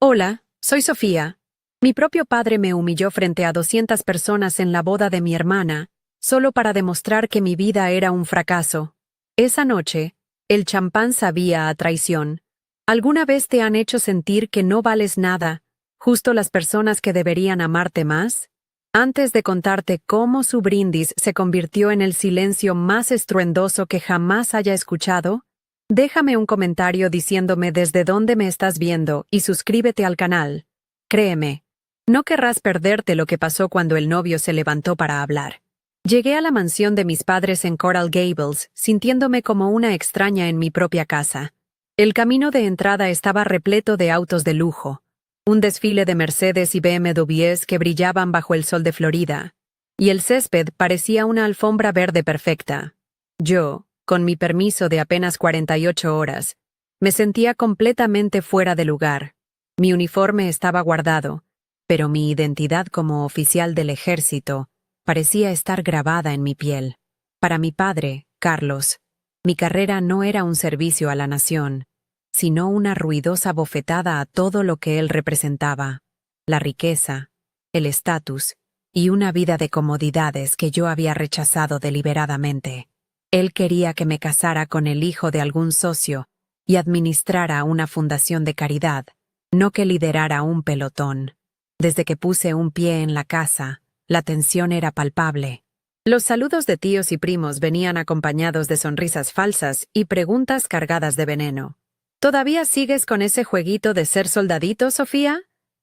Hola, soy Sofía. Mi propio padre me humilló frente a 200 personas en la boda de mi hermana, solo para demostrar que mi vida era un fracaso. Esa noche, el champán sabía a traición. ¿Alguna vez te han hecho sentir que no vales nada, justo las personas que deberían amarte más? Antes de contarte cómo su brindis se convirtió en el silencio más estruendoso que jamás haya escuchado, déjame un comentario diciéndome desde dónde me estás viendo y suscríbete al canal. Créeme, no querrás perderte lo que pasó cuando el novio se levantó para hablar. Llegué a la mansión de mis padres en Coral Gables, sintiéndome como una extraña en mi propia casa. El camino de entrada estaba repleto de autos de lujo, un desfile de Mercedes y BMWs que brillaban bajo el sol de Florida, y el césped parecía una alfombra verde perfecta. Yo, con mi permiso de apenas 48 horas, me sentía completamente fuera de lugar. Mi uniforme estaba guardado, pero mi identidad como oficial del ejército parecía estar grabada en mi piel. Para mi padre, Carlos, mi carrera no era un servicio a la nación, sino una ruidosa bofetada a todo lo que él representaba: la riqueza, el estatus y una vida de comodidades que yo había rechazado deliberadamente. Él quería que me casara con el hijo de algún socio y administrara una fundación de caridad, no que liderara un pelotón. Desde que puse un pie en la casa, la tensión era palpable. Los saludos de tíos y primos venían acompañados de sonrisas falsas y preguntas cargadas de veneno. ¿Todavía sigues con ese jueguito de ser soldadito, Sofía?,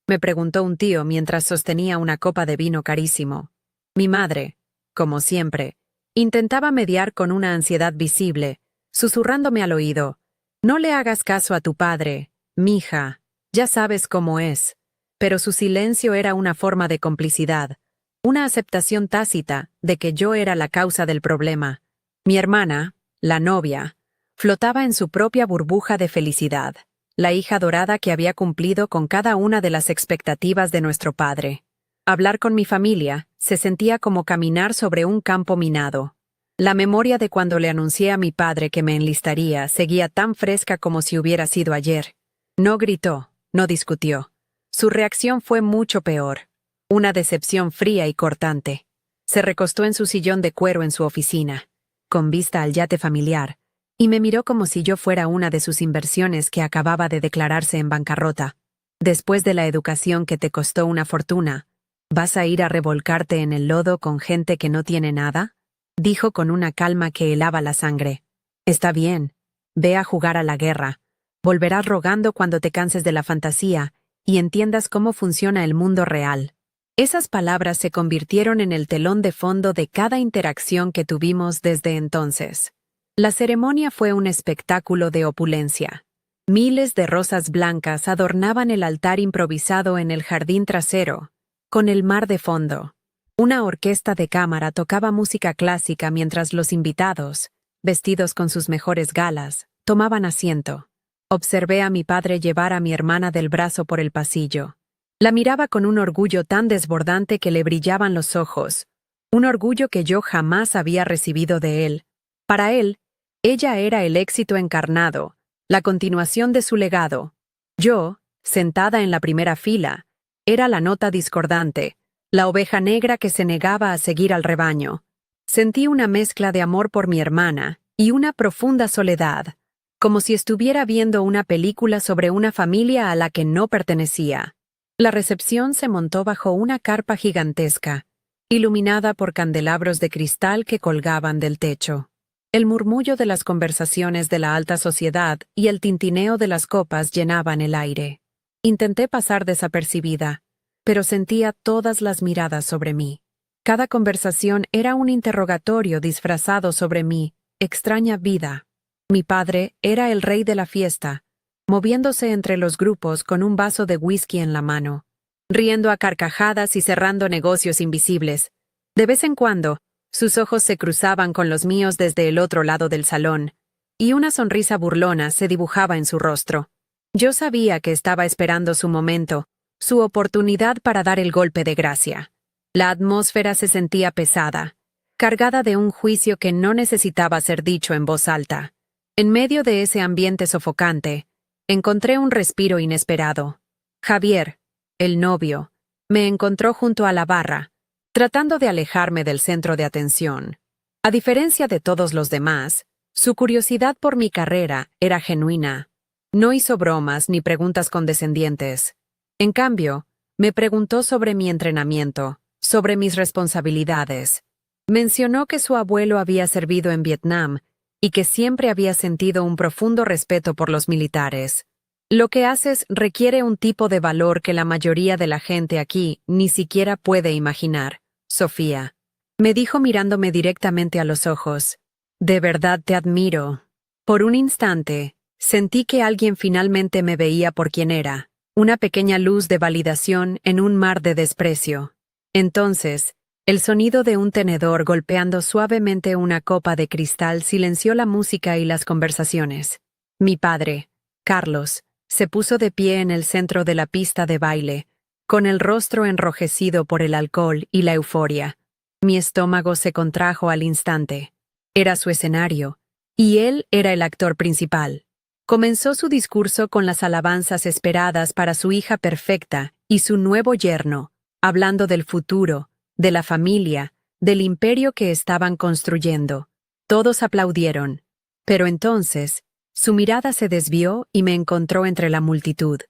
me preguntó un tío mientras sostenía una copa de vino carísimo. Mi madre, como siempre, intentaba mediar con una ansiedad visible, susurrándome al oído: «No le hagas caso a tu padre, mija, ya sabes cómo es». Pero su silencio era una forma de complicidad, una aceptación tácita de que yo era la causa del problema. Mi hermana, la novia, flotaba en su propia burbuja de felicidad, la hija dorada que había cumplido con cada una de las expectativas de nuestro padre. Hablar con mi familia se sentía como caminar sobre un campo minado. La memoria de cuando le anuncié a mi padre que me enlistaría seguía tan fresca como si hubiera sido ayer. No gritó, no discutió. Su reacción fue mucho peor. Una decepción fría y cortante. Se recostó en su sillón de cuero en su oficina, con vista al yate familiar, y me miró como si yo fuera una de sus inversiones que acababa de declararse en bancarrota. Después de la educación que te costó una fortuna, ¿vas a ir a revolcarte en el lodo con gente que no tiene nada?, dijo con una calma que helaba la sangre. Está bien, ve a jugar a la guerra. Volverás rogando cuando te canses de la fantasía y entiendas cómo funciona el mundo real. Esas palabras se convirtieron en el telón de fondo de cada interacción que tuvimos desde entonces. La ceremonia fue un espectáculo de opulencia. Miles de rosas blancas adornaban el altar improvisado en el jardín trasero, con el mar de fondo. Una orquesta de cámara tocaba música clásica mientras los invitados, vestidos con sus mejores galas, tomaban asiento. Observé a mi padre llevar a mi hermana del brazo por el pasillo. La miraba con un orgullo tan desbordante que le brillaban los ojos, un orgullo que yo jamás había recibido de él. Para él, ella era el éxito encarnado, la continuación de su legado. Yo, sentada en la primera fila, era la nota discordante, la oveja negra que se negaba a seguir al rebaño. Sentí una mezcla de amor por mi hermana y una profunda soledad, como si estuviera viendo una película sobre una familia a la que no pertenecía. La recepción se montó bajo una carpa gigantesca, iluminada por candelabros de cristal que colgaban del techo. El murmullo de las conversaciones de la alta sociedad y el tintineo de las copas llenaban el aire. Intenté pasar desapercibida, pero sentía todas las miradas sobre mí. Cada conversación era un interrogatorio disfrazado sobre mi extraña vida. Mi padre era el rey de la fiesta, moviéndose entre los grupos con un vaso de whisky en la mano, riendo a carcajadas y cerrando negocios invisibles. De vez en cuando, sus ojos se cruzaban con los míos desde el otro lado del salón, y una sonrisa burlona se dibujaba en su rostro. Yo sabía que estaba esperando su momento, su oportunidad para dar el golpe de gracia. La atmósfera se sentía pesada, cargada de un juicio que no necesitaba ser dicho en voz alta. En medio de ese ambiente sofocante, encontré un respiro inesperado. Javier, el novio, me encontró junto a la barra, tratando de alejarme del centro de atención. A diferencia de todos los demás, su curiosidad por mi carrera era genuina. No hizo bromas ni preguntas condescendientes. En cambio, me preguntó sobre mi entrenamiento, sobre mis responsabilidades. Mencionó que su abuelo había servido en Vietnam y que siempre había sentido un profundo respeto por los militares. Lo que haces requiere un tipo de valor que la mayoría de la gente aquí ni siquiera puede imaginar, Sofía. Me dijo mirándome directamente a los ojos. De verdad te admiro. Por un instante, sentí que alguien finalmente me veía por quien era, una pequeña luz de validación en un mar de desprecio. Entonces, el sonido de un tenedor golpeando suavemente una copa de cristal silenció la música y las conversaciones. Mi padre, Carlos, se puso de pie en el centro de la pista de baile, con el rostro enrojecido por el alcohol y la euforia. Mi estómago se contrajo al instante. Era su escenario, y él era el actor principal. Comenzó su discurso con las alabanzas esperadas para su hija perfecta y su nuevo yerno, hablando del futuro, de la familia, del imperio que estaban construyendo. Todos aplaudieron. Pero entonces, su mirada se desvió y me encontró entre la multitud.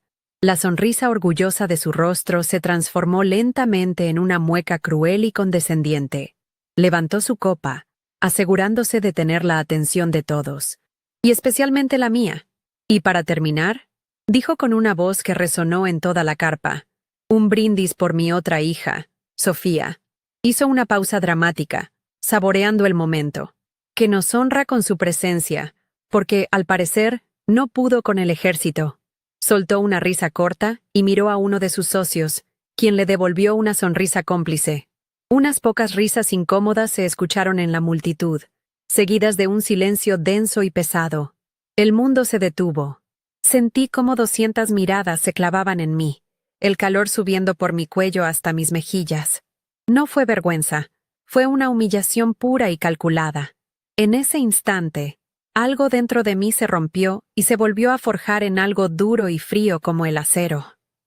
La sonrisa orgullosa de su rostro se transformó lentamente en una mueca cruel y condescendiente. Levantó su copa, asegurándose de tener la atención de todos, y especialmente la mía. Y para terminar, dijo con una voz que resonó en toda la carpa, un brindis por mi otra hija, Sofía. Hizo una pausa dramática, saboreando el momento, que nos honra con su presencia, porque, al parecer, no pudo con el ejército. Soltó una risa corta y miró a uno de sus socios, quien le devolvió una sonrisa cómplice. Unas pocas risas incómodas se escucharon en la multitud, seguidas de un silencio denso y pesado. El mundo se detuvo. Sentí como 200 miradas se clavaban en mí, el calor subiendo por mi cuello hasta mis mejillas. No fue vergüenza, fue una humillación pura y calculada. En ese instante, algo dentro de mí se rompió y se volvió a forjar en algo duro y frío como el acero.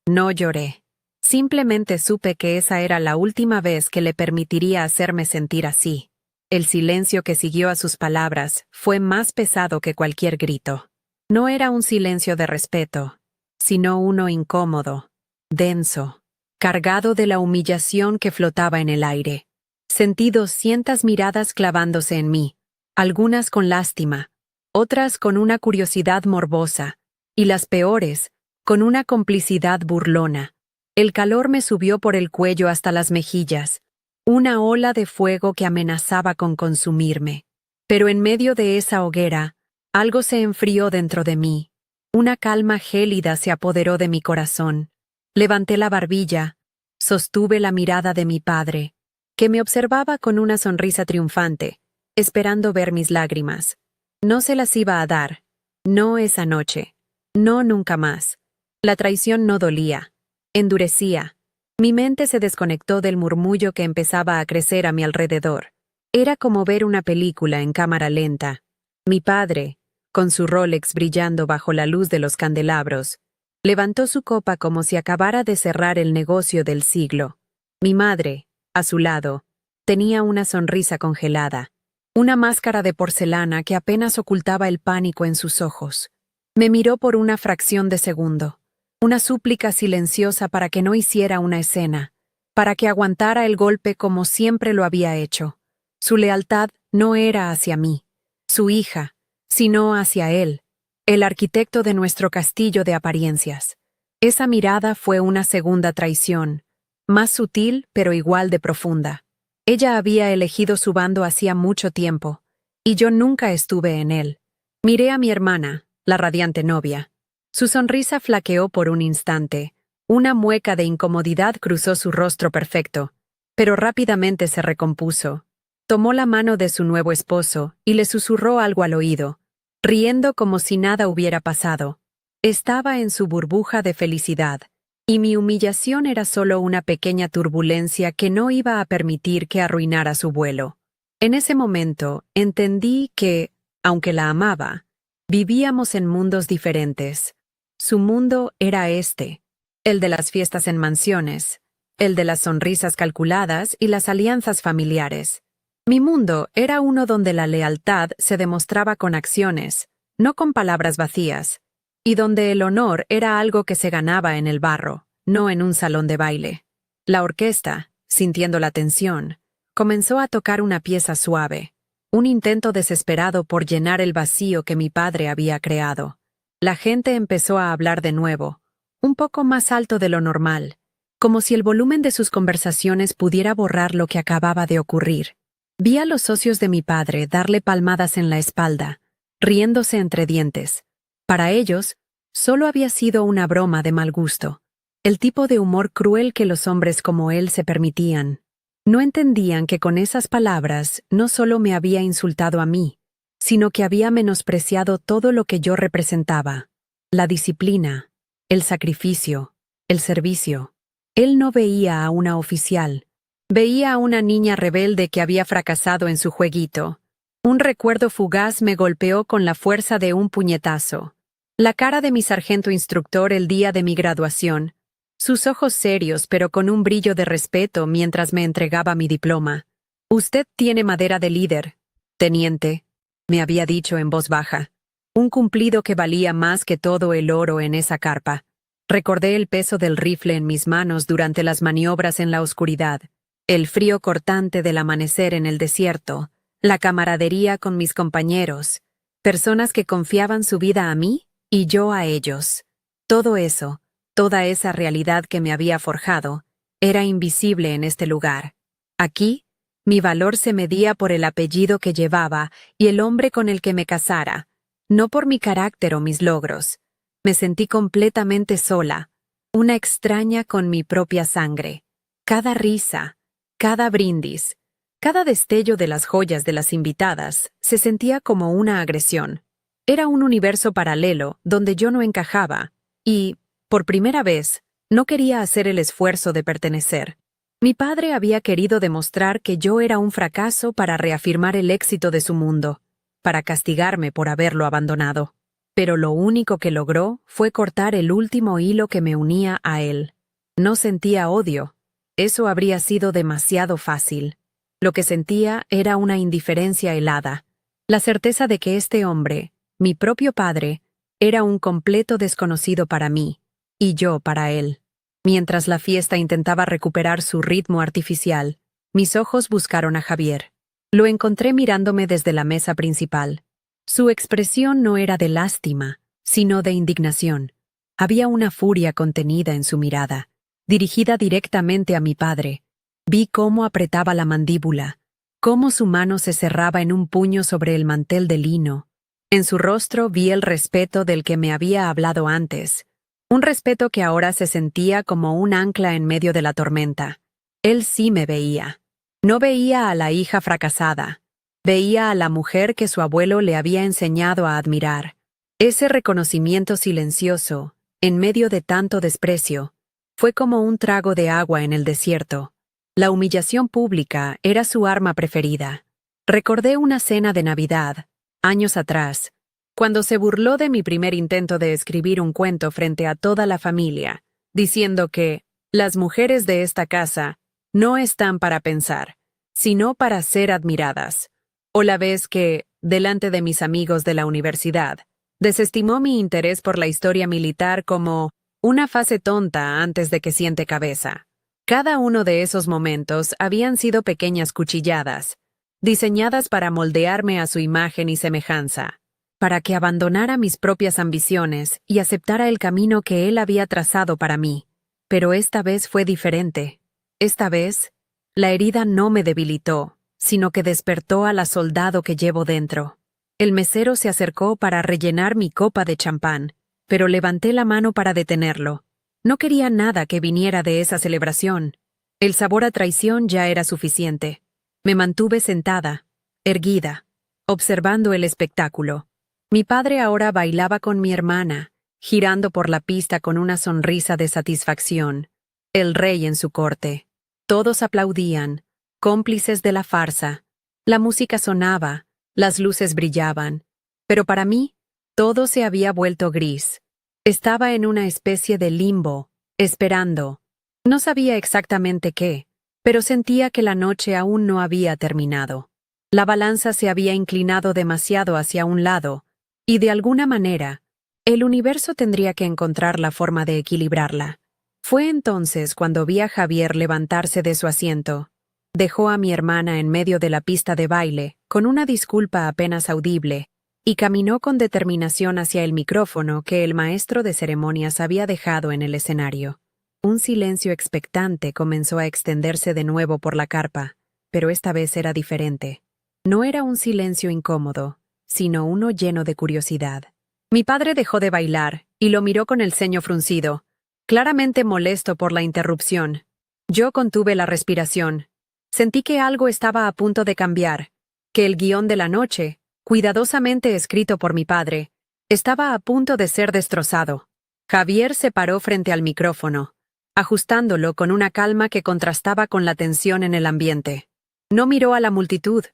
No lloré. Simplemente supe que esa era la última vez que le permitiría hacerme sentir así. El silencio que siguió a sus palabras fue más pesado que cualquier grito. No era un silencio de respeto, sino uno incómodo, denso, cargado de la humillación que flotaba en el aire. Sentí 200 miradas clavándose en mí, algunas con lástima, otras con una curiosidad morbosa, y las peores, con una complicidad burlona. El calor me subió por el cuello hasta las mejillas, una ola de fuego que amenazaba con consumirme. Pero en medio de esa hoguera, algo se enfrió dentro de mí. Una calma gélida se apoderó de mi corazón. Levanté la barbilla, sostuve la mirada de mi padre, que me observaba con una sonrisa triunfante, esperando ver mis lágrimas. No se las iba a dar, no esa noche, no nunca más. La traición no dolía, endurecía. Mi mente se desconectó del murmullo que empezaba a crecer a mi alrededor. Era como ver una película en cámara lenta. Mi padre, con su Rolex brillando bajo la luz de los candelabros, levantó su copa como si acabara de cerrar el negocio del siglo. Mi madre, a su lado, tenía una sonrisa congelada, una máscara de porcelana que apenas ocultaba el pánico en sus ojos. Me miró por una fracción de segundo, una súplica silenciosa para que no hiciera una escena, para que aguantara el golpe como siempre lo había hecho. Su lealtad no era hacia mí, su hija, sino hacia él, el arquitecto de nuestro castillo de apariencias. Esa mirada fue una segunda traición, más sutil pero igual de profunda. Ella había elegido su bando hacía mucho tiempo, y yo nunca estuve en él. Miré a mi hermana, la radiante novia. Su sonrisa flaqueó por un instante, una mueca de incomodidad cruzó su rostro perfecto, pero rápidamente se recompuso. Tomó la mano de su nuevo esposo y le susurró algo al oído, riendo como si nada hubiera pasado. Estaba en su burbuja de felicidad, y mi humillación era solo una pequeña turbulencia que no iba a permitir que arruinara su vuelo. En ese momento, entendí que, aunque la amaba, vivíamos en mundos diferentes. Su mundo era este, el de las fiestas en mansiones, el de las sonrisas calculadas y las alianzas familiares. Mi mundo era uno donde la lealtad se demostraba con acciones, no con palabras vacías, y donde el honor era algo que se ganaba en el barro, no en un salón de baile. La orquesta, sintiendo la tensión, comenzó a tocar una pieza suave, un intento desesperado por llenar el vacío que mi padre había creado. La gente empezó a hablar de nuevo, un poco más alto de lo normal, como si el volumen de sus conversaciones pudiera borrar lo que acababa de ocurrir. Vi a los socios de mi padre darle palmadas en la espalda, riéndose entre dientes. Para ellos, solo había sido una broma de mal gusto, el tipo de humor cruel que los hombres como él se permitían. No entendían que con esas palabras no solo me había insultado a mí, sino que había menospreciado todo lo que yo representaba: la disciplina, el sacrificio, el servicio. Él no veía a una oficial, veía a una niña rebelde que había fracasado en su jueguito. Un recuerdo fugaz me golpeó con la fuerza de un puñetazo. La cara de mi sargento instructor el día de mi graduación, sus ojos serios pero con un brillo de respeto mientras me entregaba mi diploma. «Usted tiene madera de líder, teniente», me había dicho en voz baja. Un cumplido que valía más que todo el oro en esa carpa. Recordé el peso del rifle en mis manos durante las maniobras en la oscuridad, el frío cortante del amanecer en el desierto, la camaradería con mis compañeros, personas que confiaban su vida a mí y yo a ellos. Todo eso, toda esa realidad que me había forjado, era invisible en este lugar. Aquí, mi valor se medía por el apellido que llevaba y el hombre con el que me casara, no por mi carácter o mis logros. Me sentí completamente sola, una extraña con mi propia sangre. Cada risa, cada brindis, cada destello de las joyas de las invitadas se sentía como una agresión. Era un universo paralelo donde yo no encajaba y, por primera vez, no quería hacer el esfuerzo de pertenecer. Mi padre había querido demostrar que yo era un fracaso para reafirmar el éxito de su mundo, para castigarme por haberlo abandonado. Pero lo único que logró fue cortar el último hilo que me unía a él. No sentía odio. Eso habría sido demasiado fácil. Lo que sentía era una indiferencia helada, la certeza de que este hombre, mi propio padre, era un completo desconocido para mí, y yo para él. Mientras la fiesta intentaba recuperar su ritmo artificial, mis ojos buscaron a Javier. Lo encontré mirándome desde la mesa principal. Su expresión no era de lástima, sino de indignación. Había una furia contenida en su mirada, dirigida directamente a mi padre. Vi cómo apretaba la mandíbula, cómo su mano se cerraba en un puño sobre el mantel de lino. En su rostro vi el respeto del que me había hablado antes, un respeto que ahora se sentía como un ancla en medio de la tormenta. Él sí me veía. No veía a la hija fracasada. Veía a la mujer que su abuelo le había enseñado a admirar. Ese reconocimiento silencioso, en medio de tanto desprecio, fue como un trago de agua en el desierto. La humillación pública era su arma preferida. Recordé una cena de Navidad, años atrás, cuando se burló de mi primer intento de escribir un cuento frente a toda la familia, diciendo que las mujeres de esta casa no están para pensar, sino para ser admiradas. O la vez que, delante de mis amigos de la universidad, desestimó mi interés por la historia militar como una fase tonta antes de que siente cabeza. Cada uno de esos momentos habían sido pequeñas cuchilladas, diseñadas para moldearme a su imagen y semejanza, para que abandonara mis propias ambiciones y aceptara el camino que él había trazado para mí. Pero esta vez fue diferente. Esta vez, la herida no me debilitó, sino que despertó a la soldado que llevo dentro. El mesero se acercó para rellenar mi copa de champán, pero levanté la mano para detenerlo. No quería nada que viniera de esa celebración. El sabor a traición ya era suficiente. Me mantuve sentada, erguida, observando el espectáculo. Mi padre ahora bailaba con mi hermana, girando por la pista con una sonrisa de satisfacción. El rey en su corte. Todos aplaudían, cómplices de la farsa. La música sonaba, las luces brillaban. Pero para mí, todo se había vuelto gris. Estaba en una especie de limbo, esperando. No sabía exactamente qué, pero sentía que la noche aún no había terminado. La balanza se había inclinado demasiado hacia un lado, y de alguna manera, el universo tendría que encontrar la forma de equilibrarla. Fue entonces cuando vi a Javier levantarse de su asiento. Dejó a mi hermana en medio de la pista de baile, con una disculpa apenas audible, y caminó con determinación hacia el micrófono que el maestro de ceremonias había dejado en el escenario. Un silencio expectante comenzó a extenderse de nuevo por la carpa, pero esta vez era diferente. No era un silencio incómodo, sino uno lleno de curiosidad. Mi padre dejó de bailar y lo miró con el ceño fruncido, claramente molesto por la interrupción. Yo contuve la respiración. Sentí que algo estaba a punto de cambiar, que el guión de la noche, cuidadosamente escrito por mi padre, estaba a punto de ser destrozado. Javier se paró frente al micrófono, ajustándolo con una calma que contrastaba con la tensión en el ambiente. No miró a la multitud,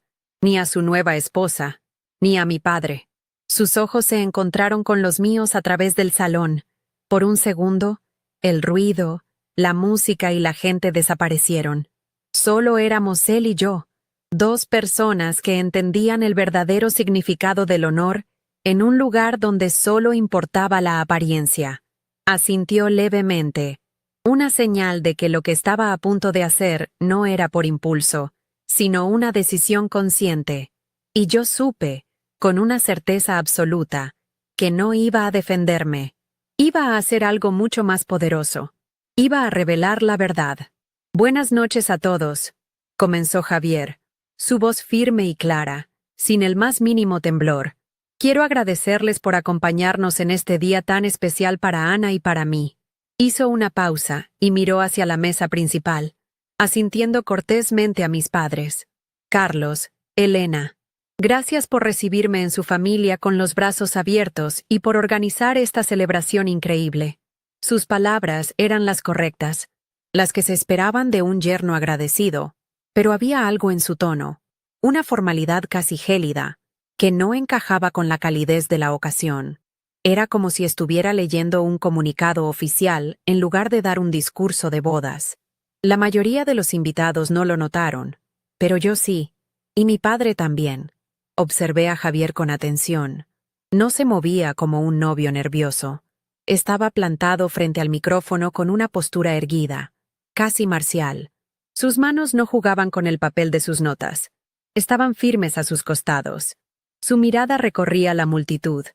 ni a su nueva esposa, ni a mi padre. Sus ojos se encontraron con los míos a través del salón. Por un segundo, el ruido, la música y la gente desaparecieron. Solo éramos él y yo, dos personas que entendían el verdadero significado del honor en un lugar donde solo importaba la apariencia. Asintió levemente, una señal de que lo que estaba a punto de hacer no era por impulso, sino una decisión consciente. Y yo supe, con una certeza absoluta, que no iba a defenderme. Iba a hacer algo mucho más poderoso. Iba a revelar la verdad. Buenas noches a todos, comenzó Javier, su voz firme y clara, sin el más mínimo temblor. Quiero agradecerles por acompañarnos en este día tan especial para Ana y para mí. Hizo una pausa y miró hacia la mesa principal, asintiendo cortésmente a mis padres. Carlos, Elena, gracias por recibirme en su familia con los brazos abiertos y por organizar esta celebración increíble. Sus palabras eran las correctas, las que se esperaban de un yerno agradecido, pero había algo en su tono, una formalidad casi gélida, que no encajaba con la calidez de la ocasión. Era como si estuviera leyendo un comunicado oficial en lugar de dar un discurso de bodas. La mayoría de los invitados no lo notaron, pero yo sí, y mi padre también. Observé a Javier con atención. No se movía como un novio nervioso. Estaba plantado frente al micrófono con una postura erguida, casi marcial. Sus manos no jugaban con el papel de sus notas. Estaban firmes a sus costados. Su mirada recorría la multitud,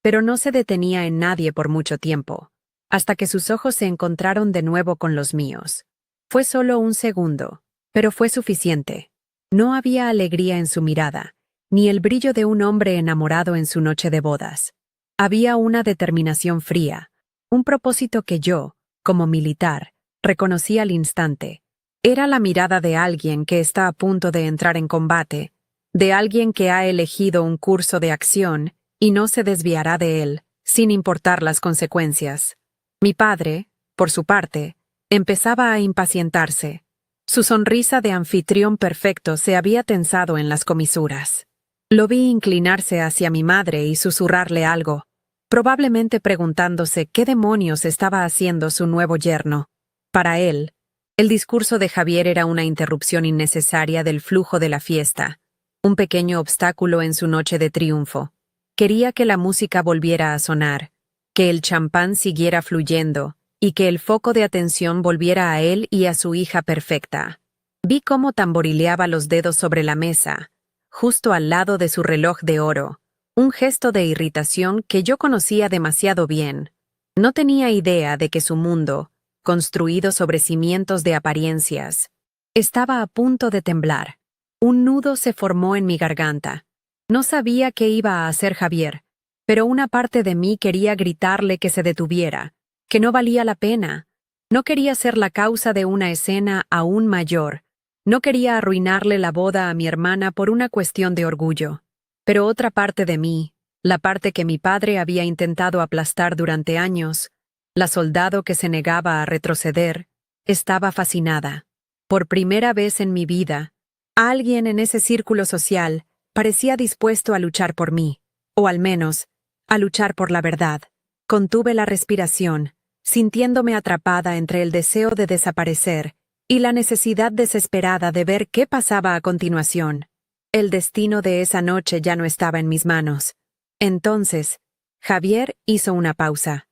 pero no se detenía en nadie por mucho tiempo, hasta que sus ojos se encontraron de nuevo con los míos. Fue solo un segundo, pero fue suficiente. No había alegría en su mirada, ni el brillo de un hombre enamorado en su noche de bodas. Había una determinación fría, un propósito que yo, como militar, reconocí al instante. Era la mirada de alguien que está a punto de entrar en combate, de alguien que ha elegido un curso de acción y no se desviará de él, sin importar las consecuencias. Mi padre, por su parte, empezaba a impacientarse. Su sonrisa de anfitrión perfecto se había tensado en las comisuras. Lo vi inclinarse hacia mi madre y susurrarle algo, probablemente preguntándose qué demonios estaba haciendo su nuevo yerno. Para él, el discurso de Javier era una interrupción innecesaria del flujo de la fiesta, un pequeño obstáculo en su noche de triunfo. Quería que la música volviera a sonar, que el champán siguiera fluyendo y que el foco de atención volviera a él y a su hija perfecta. Vi cómo tamborileaba los dedos sobre la mesa, justo al lado de su reloj de oro, un gesto de irritación que yo conocía demasiado bien. No tenía idea de que su mundo, construido sobre cimientos de apariencias, estaba a punto de temblar. Un nudo se formó en mi garganta. No sabía qué iba a hacer Javier, pero una parte de mí quería gritarle que se detuviera, que no valía la pena. No quería ser la causa de una escena aún mayor. No quería arruinarle la boda a mi hermana por una cuestión de orgullo. Pero otra parte de mí, la parte que mi padre había intentado aplastar durante años, la soldado que se negaba a retroceder, estaba fascinada. Por primera vez en mi vida, alguien en ese círculo social parecía dispuesto a luchar por mí, o al menos, a luchar por la verdad. Contuve la respiración, sintiéndome atrapada entre el deseo de desaparecer y la necesidad desesperada de ver qué pasaba a continuación. El destino de esa noche ya no estaba en mis manos. Entonces, Javier hizo una pausa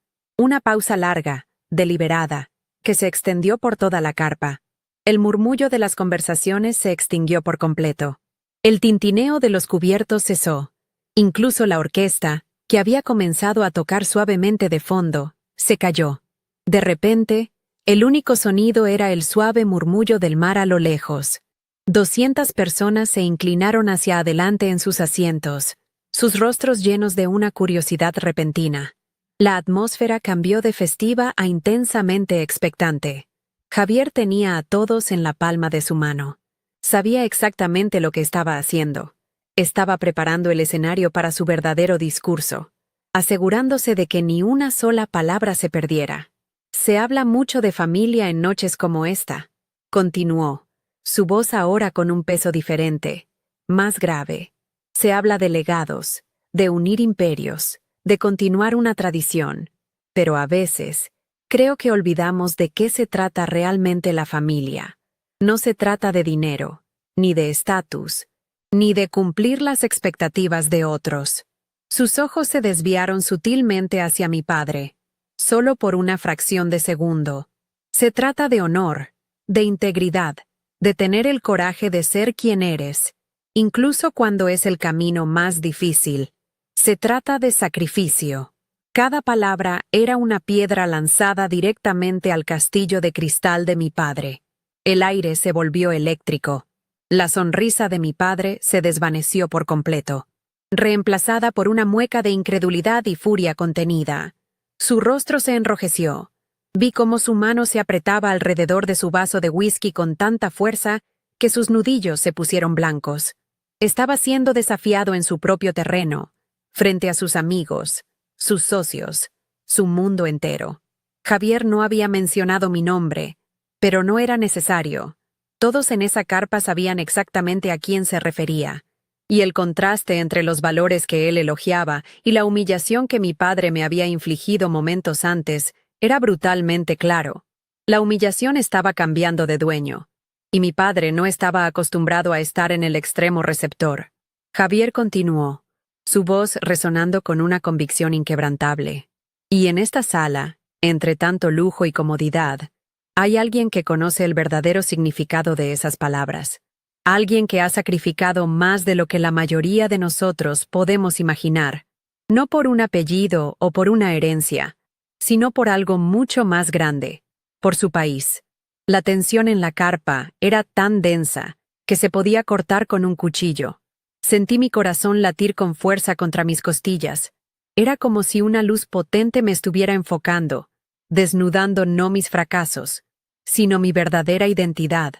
larga, deliberada, que se extendió por toda la carpa. El murmullo de las conversaciones se extinguió por completo. El tintineo de los cubiertos cesó. Incluso la orquesta, que había comenzado a tocar suavemente de fondo, se calló. De repente, el único sonido era el suave murmullo del mar a lo lejos. 200 personas se inclinaron hacia adelante en sus asientos, sus rostros llenos de una curiosidad repentina. La atmósfera cambió de festiva a intensamente expectante. Javier tenía a todos en la palma de su mano. Sabía exactamente lo que estaba haciendo. Estaba preparando el escenario para su verdadero discurso, asegurándose de que ni una sola palabra se perdiera. Se habla mucho de familia en noches como esta, continuó, su voz ahora con un peso diferente, más grave. Se habla de legados, de unir imperios, de continuar una tradición, pero a veces creo que olvidamos de qué se trata realmente la familia. No se trata de dinero, ni de estatus, ni de cumplir las expectativas de otros. Sus ojos se desviaron sutilmente hacia mi padre, solo por una fracción de segundo. Se trata de honor, de integridad, de tener el coraje de ser quien eres, incluso cuando es el camino más difícil. Se trata de sacrificio. Cada palabra era una piedra lanzada directamente al castillo de cristal de mi padre. El aire se volvió eléctrico. La sonrisa de mi padre se desvaneció por completo, reemplazada por una mueca de incredulidad y furia contenida. Su rostro se enrojeció. Vi cómo su mano se apretaba alrededor de su vaso de whisky con tanta fuerza que sus nudillos se pusieron blancos. Estaba siendo desafiado en su propio terreno, frente a sus amigos, sus socios, su mundo entero. Javier no había mencionado mi nombre, pero no era necesario. Todos en esa carpa sabían exactamente a quién se refería, y el contraste entre los valores que él elogiaba y la humillación que mi padre me había infligido momentos antes era brutalmente claro. La humillación estaba cambiando de dueño, y mi padre no estaba acostumbrado a estar en el extremo receptor. Javier continuó, su voz resonando con una convicción inquebrantable. Y en esta sala, entre tanto lujo y comodidad, hay alguien que conoce el verdadero significado de esas palabras. Alguien que ha sacrificado más de lo que la mayoría de nosotros podemos imaginar, no por un apellido o por una herencia, sino por algo mucho más grande, por su país. La tensión en la carpa era tan densa que se podía cortar con un cuchillo. Sentí mi corazón latir con fuerza contra mis costillas. Era como si una luz potente me estuviera enfocando, desnudando no mis fracasos, sino mi verdadera identidad.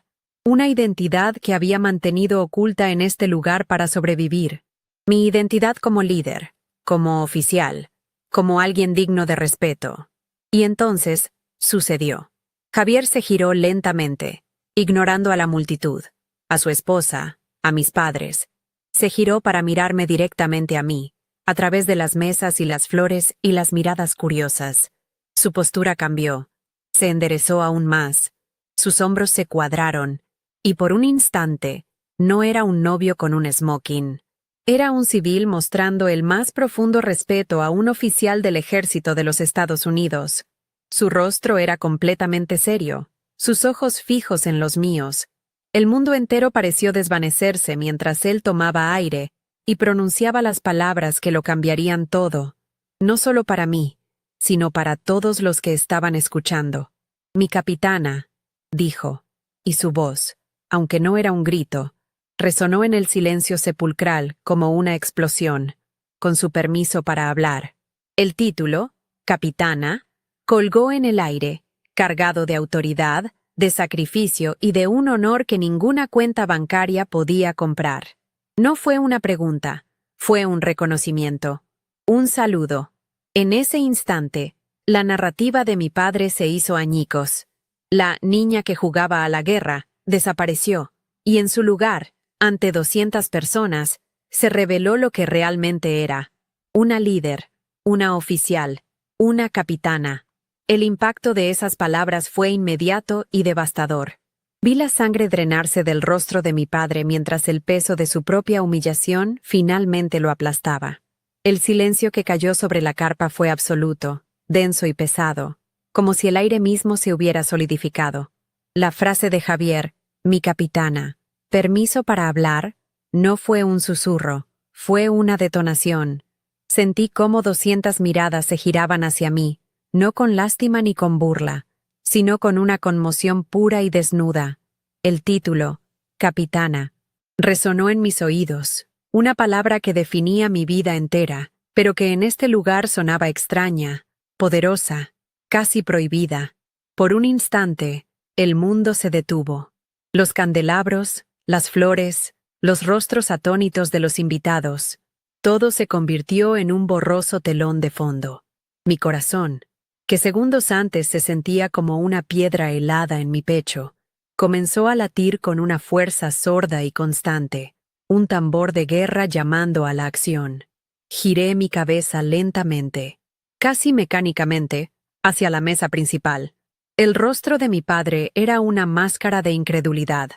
Una identidad que había mantenido oculta en este lugar para sobrevivir. Mi identidad como líder, como oficial, como alguien digno de respeto. Y entonces, sucedió. Javier se giró lentamente, ignorando a la multitud, a su esposa, a mis padres. Se giró para mirarme directamente a mí, a través de las mesas y las flores y las miradas curiosas. Su postura cambió, se enderezó aún más, sus hombros se cuadraron, y por un instante, no era un novio con un smoking. Era un civil mostrando el más profundo respeto a un oficial del ejército de los Estados Unidos. Su rostro era completamente serio, sus ojos fijos en los míos. El mundo entero pareció desvanecerse mientras él tomaba aire y pronunciaba las palabras que lo cambiarían todo, no solo para mí, sino para todos los que estaban escuchando. Mi capitana, dijo, y su voz, aunque no era un grito, resonó en el silencio sepulcral como una explosión, con su permiso para hablar. El título, capitana, colgó en el aire, cargado de autoridad, de sacrificio y de un honor que ninguna cuenta bancaria podía comprar. No fue una pregunta, fue un reconocimiento, un saludo. En ese instante, la narrativa de mi padre se hizo añicos. La niña que jugaba a la guerra desapareció, y en su lugar, ante 200 personas, se reveló lo que realmente era: una líder, una oficial, una capitana. El impacto de esas palabras fue inmediato y devastador. Vi la sangre drenarse del rostro de mi padre mientras el peso de su propia humillación finalmente lo aplastaba. El silencio que cayó sobre la carpa fue absoluto, denso y pesado, como si el aire mismo se hubiera solidificado. La frase de Javier, mi capitana, permiso para hablar, no fue un susurro, fue una detonación. Sentí cómo 200 miradas se giraban hacia mí, no con lástima ni con burla, sino con una conmoción pura y desnuda. El título, capitana, resonó en mis oídos, una palabra que definía mi vida entera, pero que en este lugar sonaba extraña, poderosa, casi prohibida. Por un instante, el mundo se detuvo. Los candelabros, las flores, los rostros atónitos de los invitados, todo se convirtió en un borroso telón de fondo. Mi corazón, que segundos antes se sentía como una piedra helada en mi pecho, comenzó a latir con una fuerza sorda y constante, un tambor de guerra llamando a la acción. Giré mi cabeza lentamente, casi mecánicamente, hacia la mesa principal. El rostro de mi padre era una máscara de incredulidad.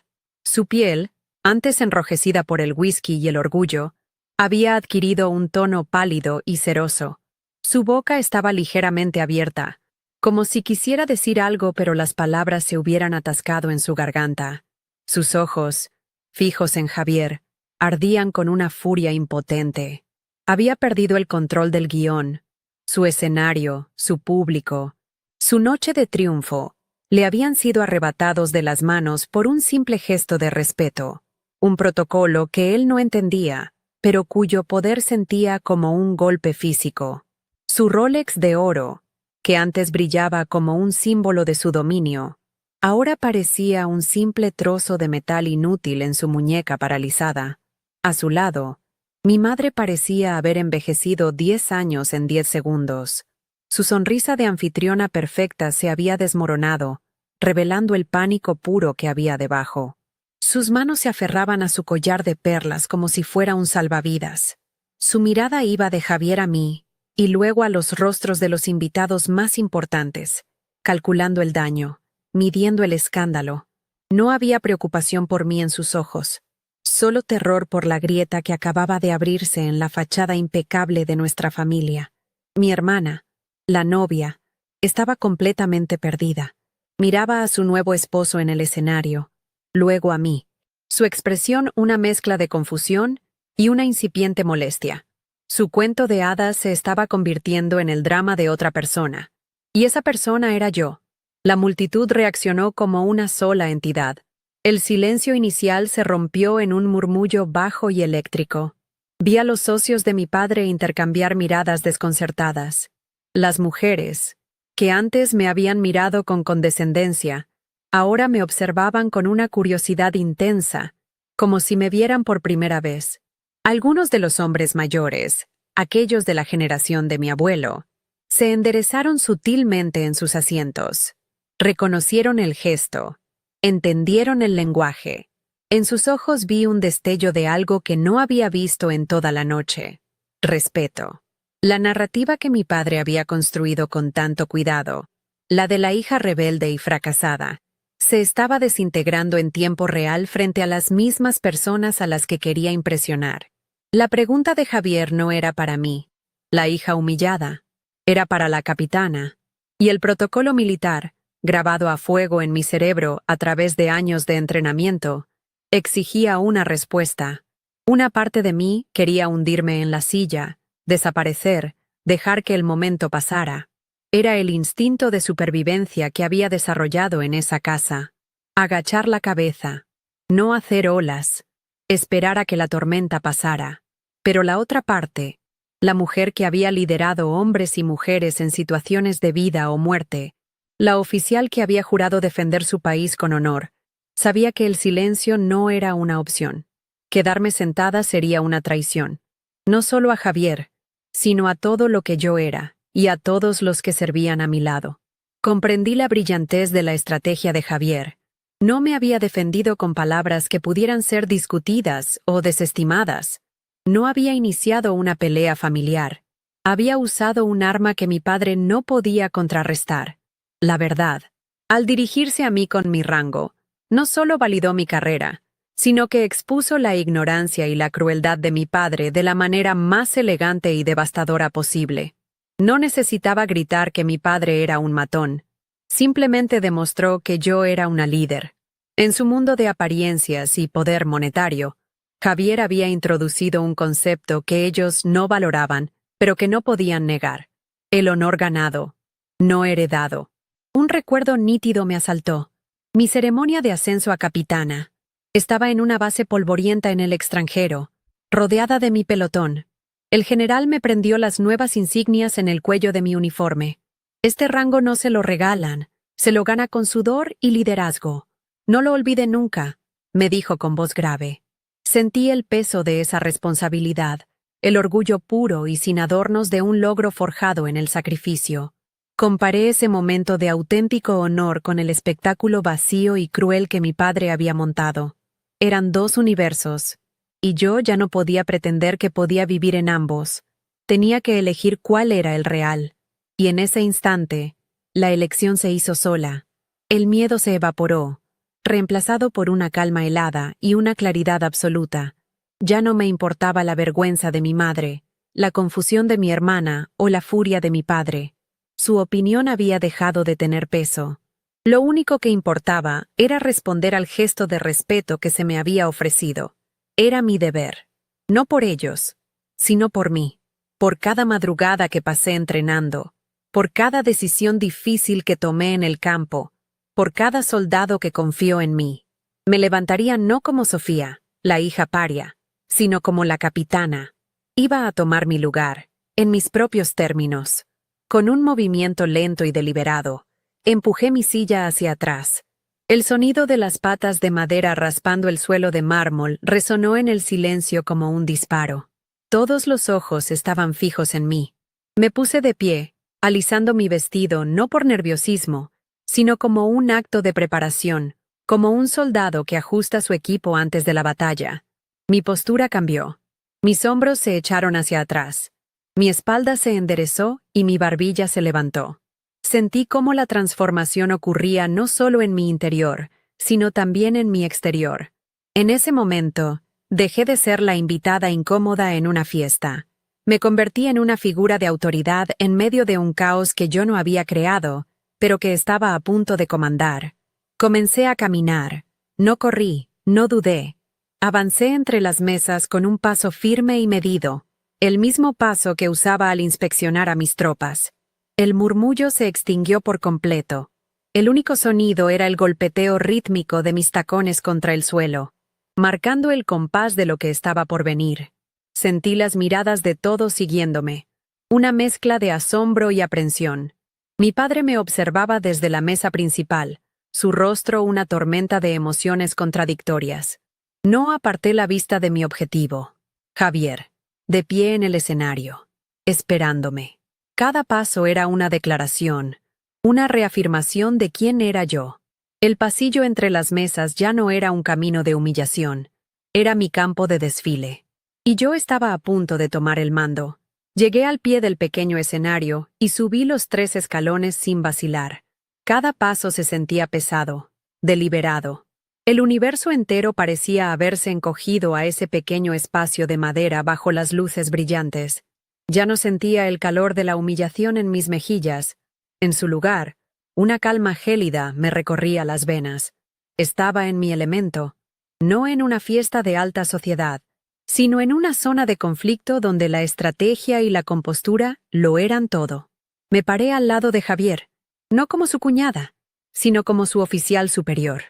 Su piel, antes enrojecida por el whisky y el orgullo, había adquirido un tono pálido y ceroso. Su boca estaba ligeramente abierta, como si quisiera decir algo pero las palabras se hubieran atascado en su garganta. Sus ojos, fijos en Javier, ardían con una furia impotente. Había perdido el control del guión, su escenario, su público. Su noche de triunfo le habían sido arrebatados de las manos por un simple gesto de respeto, un protocolo que él no entendía, pero cuyo poder sentía como un golpe físico. Su Rolex de oro, que antes brillaba como un símbolo de su dominio, ahora parecía un simple trozo de metal inútil en su muñeca paralizada. A su lado, mi madre parecía haber envejecido 10 años en 10 segundos. Su sonrisa de anfitriona perfecta se había desmoronado, revelando el pánico puro que había debajo. Sus manos se aferraban a su collar de perlas como si fuera un salvavidas. Su mirada iba de Javier a mí, y luego a los rostros de los invitados más importantes, calculando el daño, midiendo el escándalo. No había preocupación por mí en sus ojos, solo terror por la grieta que acababa de abrirse en la fachada impecable de nuestra familia. Mi hermana, la novia, estaba completamente perdida. Miraba a su nuevo esposo en el escenario, luego a mí. Su expresión una mezcla de confusión y una incipiente molestia. Su cuento de hadas se estaba convirtiendo en el drama de otra persona. Y esa persona era yo. La multitud reaccionó como una sola entidad. El silencio inicial se rompió en un murmullo bajo y eléctrico. Vi a los socios de mi padre intercambiar miradas desconcertadas. Las mujeres, que antes me habían mirado con condescendencia, ahora me observaban con una curiosidad intensa, como si me vieran por primera vez. Algunos de los hombres mayores, aquellos de la generación de mi abuelo, se enderezaron sutilmente en sus asientos. Reconocieron el gesto, entendieron el lenguaje. En sus ojos vi un destello de algo que no había visto en toda la noche: respeto. La narrativa que mi padre había construido con tanto cuidado, la de la hija rebelde y fracasada, se estaba desintegrando en tiempo real frente a las mismas personas a las que quería impresionar. La pregunta de Javier no era para mí, la hija humillada, era para la capitana, y el protocolo militar, grabado a fuego en mi cerebro a través de años de entrenamiento, exigía una respuesta. Una parte de mí quería hundirme en la silla, desaparecer, dejar que el momento pasara. Era el instinto de supervivencia que había desarrollado en esa casa. Agachar la cabeza, no hacer olas, esperar a que la tormenta pasara. Pero la otra parte, la mujer que había liderado hombres y mujeres en situaciones de vida o muerte, la oficial que había jurado defender su país con honor, sabía que el silencio no era una opción. Quedarme sentada sería una traición. No solo a Javier, sino a todo lo que yo era, y a todos los que servían a mi lado. Comprendí la brillantez de la estrategia de Javier. No me había defendido con palabras que pudieran ser discutidas o desestimadas. No había iniciado una pelea familiar. Había usado un arma que mi padre no podía contrarrestar. La verdad, al dirigirse a mí con mi rango, no solo validó mi carrera, sino que expuso la ignorancia y la crueldad de mi padre de la manera más elegante y devastadora posible. No necesitaba gritar que mi padre era un matón. Simplemente demostró que yo era una líder. En su mundo de apariencias y poder monetario, Javier había introducido un concepto que ellos no valoraban, pero que no podían negar: el honor ganado, no heredado. Un recuerdo nítido me asaltó. Mi ceremonia de ascenso a capitana. Estaba en una base polvorienta en el extranjero, rodeada de mi pelotón. El general me prendió las nuevas insignias en el cuello de mi uniforme. Este rango no se lo regalan, se lo gana con sudor y liderazgo. No lo olvide nunca, me dijo con voz grave. Sentí el peso de esa responsabilidad, el orgullo puro y sin adornos de un logro forjado en el sacrificio. Comparé ese momento de auténtico honor con el espectáculo vacío y cruel que mi padre había montado. Eran dos universos, y yo ya no podía pretender que podía vivir en ambos. Tenía que elegir cuál era el real. Y en ese instante, la elección se hizo sola. El miedo se evaporó, reemplazado por una calma helada y una claridad absoluta. Ya no me importaba la vergüenza de mi madre, la confusión de mi hermana o la furia de mi padre. Su opinión había dejado de tener peso. Lo único que importaba era responder al gesto de respeto que se me había ofrecido. Era mi deber. No por ellos, sino por mí. Por cada madrugada que pasé entrenando, por cada decisión difícil que tomé en el campo, por cada soldado que confió en mí. Me levantaría no como Sofía, la hija paria, sino como la capitana. Iba a tomar mi lugar, en mis propios términos. Con un movimiento lento y deliberado, empujé mi silla hacia atrás. El sonido de las patas de madera raspando el suelo de mármol resonó en el silencio como un disparo. Todos los ojos estaban fijos en mí. Me puse de pie, alisando mi vestido no por nerviosismo, sino como un acto de preparación, como un soldado que ajusta su equipo antes de la batalla. Mi postura cambió. Mis hombros se echaron hacia atrás. Mi espalda se enderezó y mi barbilla se levantó. Sentí cómo la transformación ocurría no solo en mi interior, sino también en mi exterior. En ese momento, dejé de ser la invitada incómoda en una fiesta. Me convertí en una figura de autoridad en medio de un caos que yo no había creado, pero que estaba a punto de comandar. Comencé a caminar. No corrí, no dudé. Avancé entre las mesas con un paso firme y medido, el mismo paso que usaba al inspeccionar a mis tropas. El murmullo se extinguió por completo. El único sonido era el golpeteo rítmico de mis tacones contra el suelo, marcando el compás de lo que estaba por venir. Sentí las miradas de todos siguiéndome, una mezcla de asombro y aprensión. Mi padre me observaba desde la mesa principal, su rostro una tormenta de emociones contradictorias. No aparté la vista de mi objetivo, Javier, de pie en el escenario, esperándome. Cada paso era una declaración, una reafirmación de quién era yo. El pasillo entre las mesas ya no era un camino de humillación, era mi campo de desfile. Y yo estaba a punto de tomar el mando. Llegué al pie del pequeño escenario y subí los 3 escalones sin vacilar. Cada paso se sentía pesado, deliberado. El universo entero parecía haberse encogido a ese pequeño espacio de madera bajo las luces brillantes. Ya no sentía el calor de la humillación en mis mejillas. En su lugar, una calma gélida me recorría las venas. Estaba en mi elemento, no en una fiesta de alta sociedad, sino en una zona de conflicto donde la estrategia y la compostura lo eran todo. Me paré al lado de Javier, no como su cuñada, sino como su oficial superior.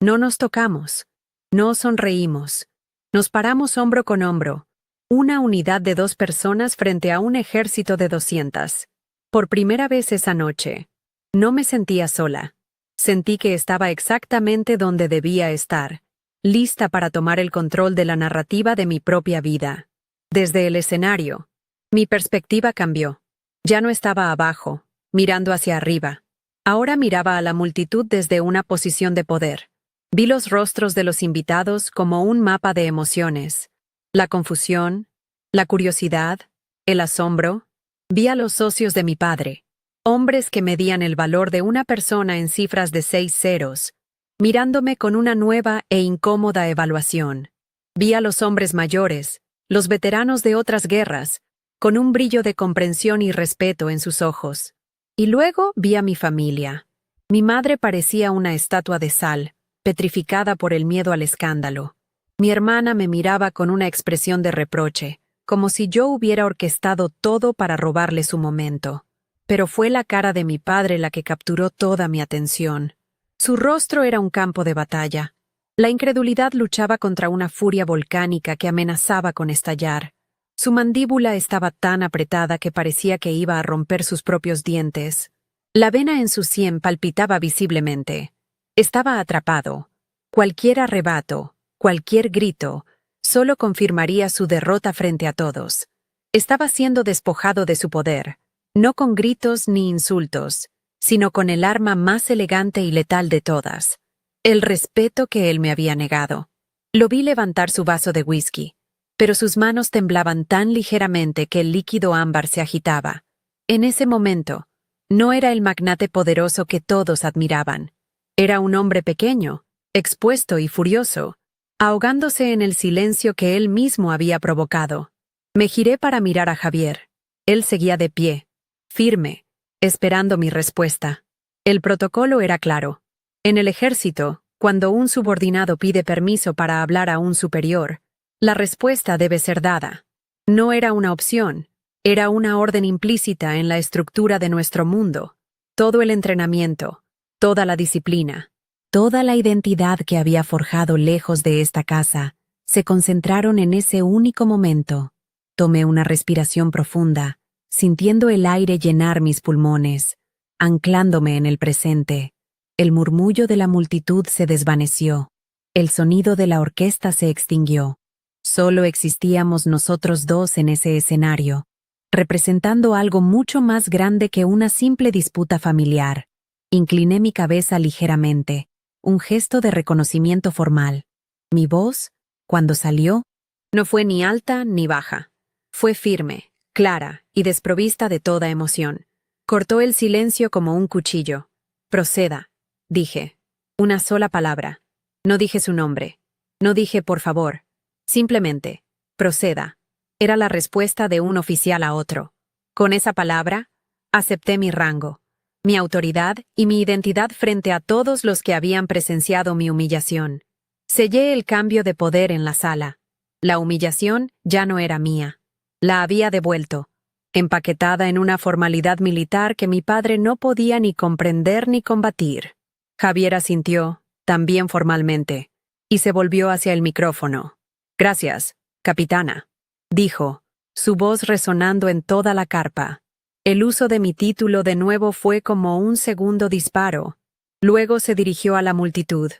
No nos tocamos, no sonreímos, nos paramos hombro con hombro, una unidad de 2 personas frente a un ejército de 200. Por primera vez esa noche, no me sentía sola. Sentí que estaba exactamente donde debía estar, lista para tomar el control de la narrativa de mi propia vida. Desde el escenario, mi perspectiva cambió. Ya no estaba abajo, mirando hacia arriba. Ahora miraba a la multitud desde una posición de poder. Vi los rostros de los invitados como un mapa de emociones. La confusión, la curiosidad, el asombro. Vi a los socios de mi padre, Hombres que medían el valor de una persona en cifras de 6 ceros, mirándome con una nueva e incómoda evaluación. Vi a los hombres mayores, los veteranos de otras guerras, con un brillo de comprensión y respeto en sus ojos. Y luego vi a mi familia. Mi madre parecía una estatua de sal, petrificada por el miedo al escándalo. Mi hermana me miraba con una expresión de reproche, como si yo hubiera orquestado todo para robarle su momento. Pero fue la cara de mi padre la que capturó toda mi atención. Su rostro era un campo de batalla. La incredulidad luchaba contra una furia volcánica que amenazaba con estallar. Su mandíbula estaba tan apretada que parecía que iba a romper sus propios dientes. La vena en su sien palpitaba visiblemente. Estaba atrapado. Cualquier arrebato, cualquier grito, solo confirmaría su derrota frente a todos. Estaba siendo despojado de su poder, no con gritos ni insultos, sino con el arma más elegante y letal de todas, el respeto que él me había negado. Lo vi levantar su vaso de whisky, pero sus manos temblaban tan ligeramente que el líquido ámbar se agitaba. En ese momento, no era el magnate poderoso que todos admiraban. Era un hombre pequeño, expuesto y furioso, ahogándose en el silencio que él mismo había provocado. Me giré para mirar a Javier. Él seguía de pie, firme, esperando mi respuesta. El protocolo era claro. En el ejército, cuando un subordinado pide permiso para hablar a un superior, la respuesta debe ser dada. No era una opción, era una orden implícita en la estructura de nuestro mundo. Todo el entrenamiento, toda la disciplina, toda la identidad que había forjado lejos de esta casa, se concentraron en ese único momento. Tomé una respiración profunda, sintiendo el aire llenar mis pulmones, anclándome en el presente. El murmullo de la multitud se desvaneció. El sonido de la orquesta se extinguió. Solo existíamos nosotros dos en ese escenario, representando algo mucho más grande que una simple disputa familiar. Incliné mi cabeza ligeramente, un gesto de reconocimiento formal. Mi voz, cuando salió, no fue ni alta ni baja. Fue firme, clara y desprovista de toda emoción. Cortó el silencio como un cuchillo. Proceda, dije. Una sola palabra. No dije su nombre. No dije por favor. Simplemente, proceda. Era la respuesta de un oficial a otro. Con esa palabra, acepté mi rango, mi autoridad y mi identidad frente a todos los que habían presenciado mi humillación. Sellé el cambio de poder en la sala. La humillación ya no era mía. La había devuelto, empaquetada en una formalidad militar que mi padre no podía ni comprender ni combatir. Javier asintió, también formalmente, y se volvió hacia el micrófono. «Gracias, capitana», dijo, su voz resonando en toda la carpa. El uso de mi título de nuevo fue como un segundo disparo. Luego se dirigió a la multitud.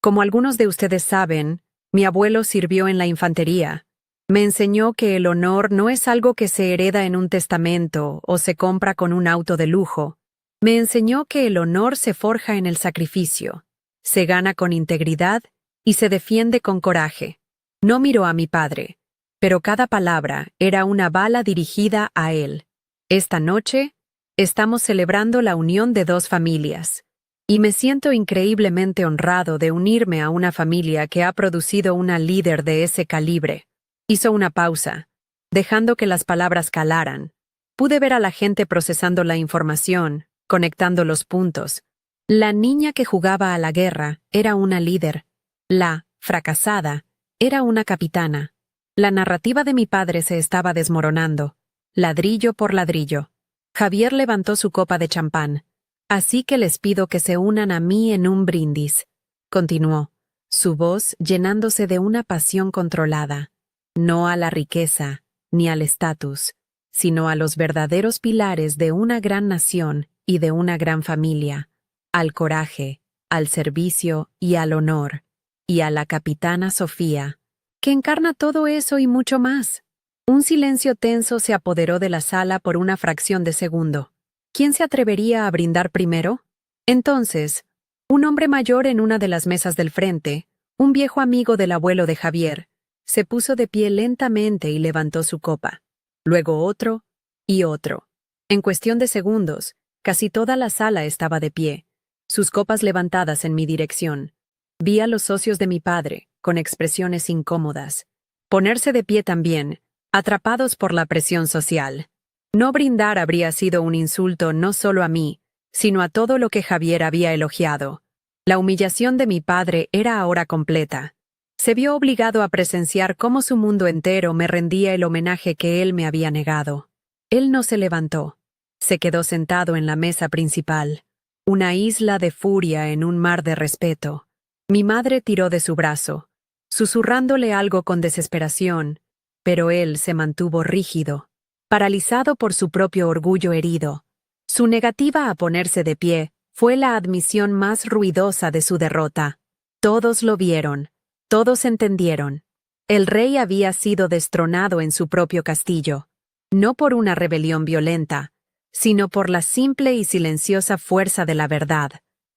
Como algunos de ustedes saben, mi abuelo sirvió en la infantería. Me enseñó que el honor no es algo que se hereda en un testamento o se compra con un auto de lujo. Me enseñó que el honor se forja en el sacrificio, se gana con integridad y se defiende con coraje. No miró a mi padre, pero cada palabra era una bala dirigida a él. Esta noche, estamos celebrando la unión de dos familias, y me siento increíblemente honrado de unirme a una familia que ha producido una líder de ese calibre. Hizo una pausa, dejando que las palabras calaran. Pude ver a la gente procesando la información, conectando los puntos. La niña que jugaba a la guerra era una líder. La fracasada era una capitana. La narrativa de mi padre se estaba desmoronando, ladrillo por ladrillo. Javier levantó su copa de champán. Así que les pido que se unan a mí en un brindis. Continuó, su voz llenándose de una pasión controlada. No a la riqueza, ni al estatus, sino a los verdaderos pilares de una gran nación y de una gran familia, al coraje, al servicio y al honor, y a la capitana Sofía, que encarna todo eso y mucho más. Un silencio tenso se apoderó de la sala por una fracción de segundo. ¿Quién se atrevería a brindar primero? Entonces, un hombre mayor en una de las mesas del frente, un viejo amigo del abuelo de Javier, se puso de pie lentamente y levantó su copa. Luego otro y otro. En cuestión de segundos, Casi toda la sala estaba de pie, sus copas levantadas en mi dirección. Vi a los socios de mi padre, con expresiones incómodas, ponerse de pie también, atrapados por la presión social. No brindar habría sido un insulto no solo a mí, sino a todo lo que Javier había elogiado. La humillación de mi padre era ahora completa. Se vio obligado a presenciar cómo su mundo entero me rendía el homenaje que él me había negado. Él no se levantó. Se quedó sentado en la mesa principal, una isla de furia en un mar de respeto. Mi madre tiró de su brazo, susurrándole algo con desesperación, pero él se mantuvo rígido, paralizado por su propio orgullo herido. Su negativa a ponerse de pie fue la admisión más ruidosa de su derrota. Todos lo vieron, todos entendieron. El rey había sido destronado en su propio castillo, no por una rebelión violenta, sino por la simple y silenciosa fuerza de la verdad.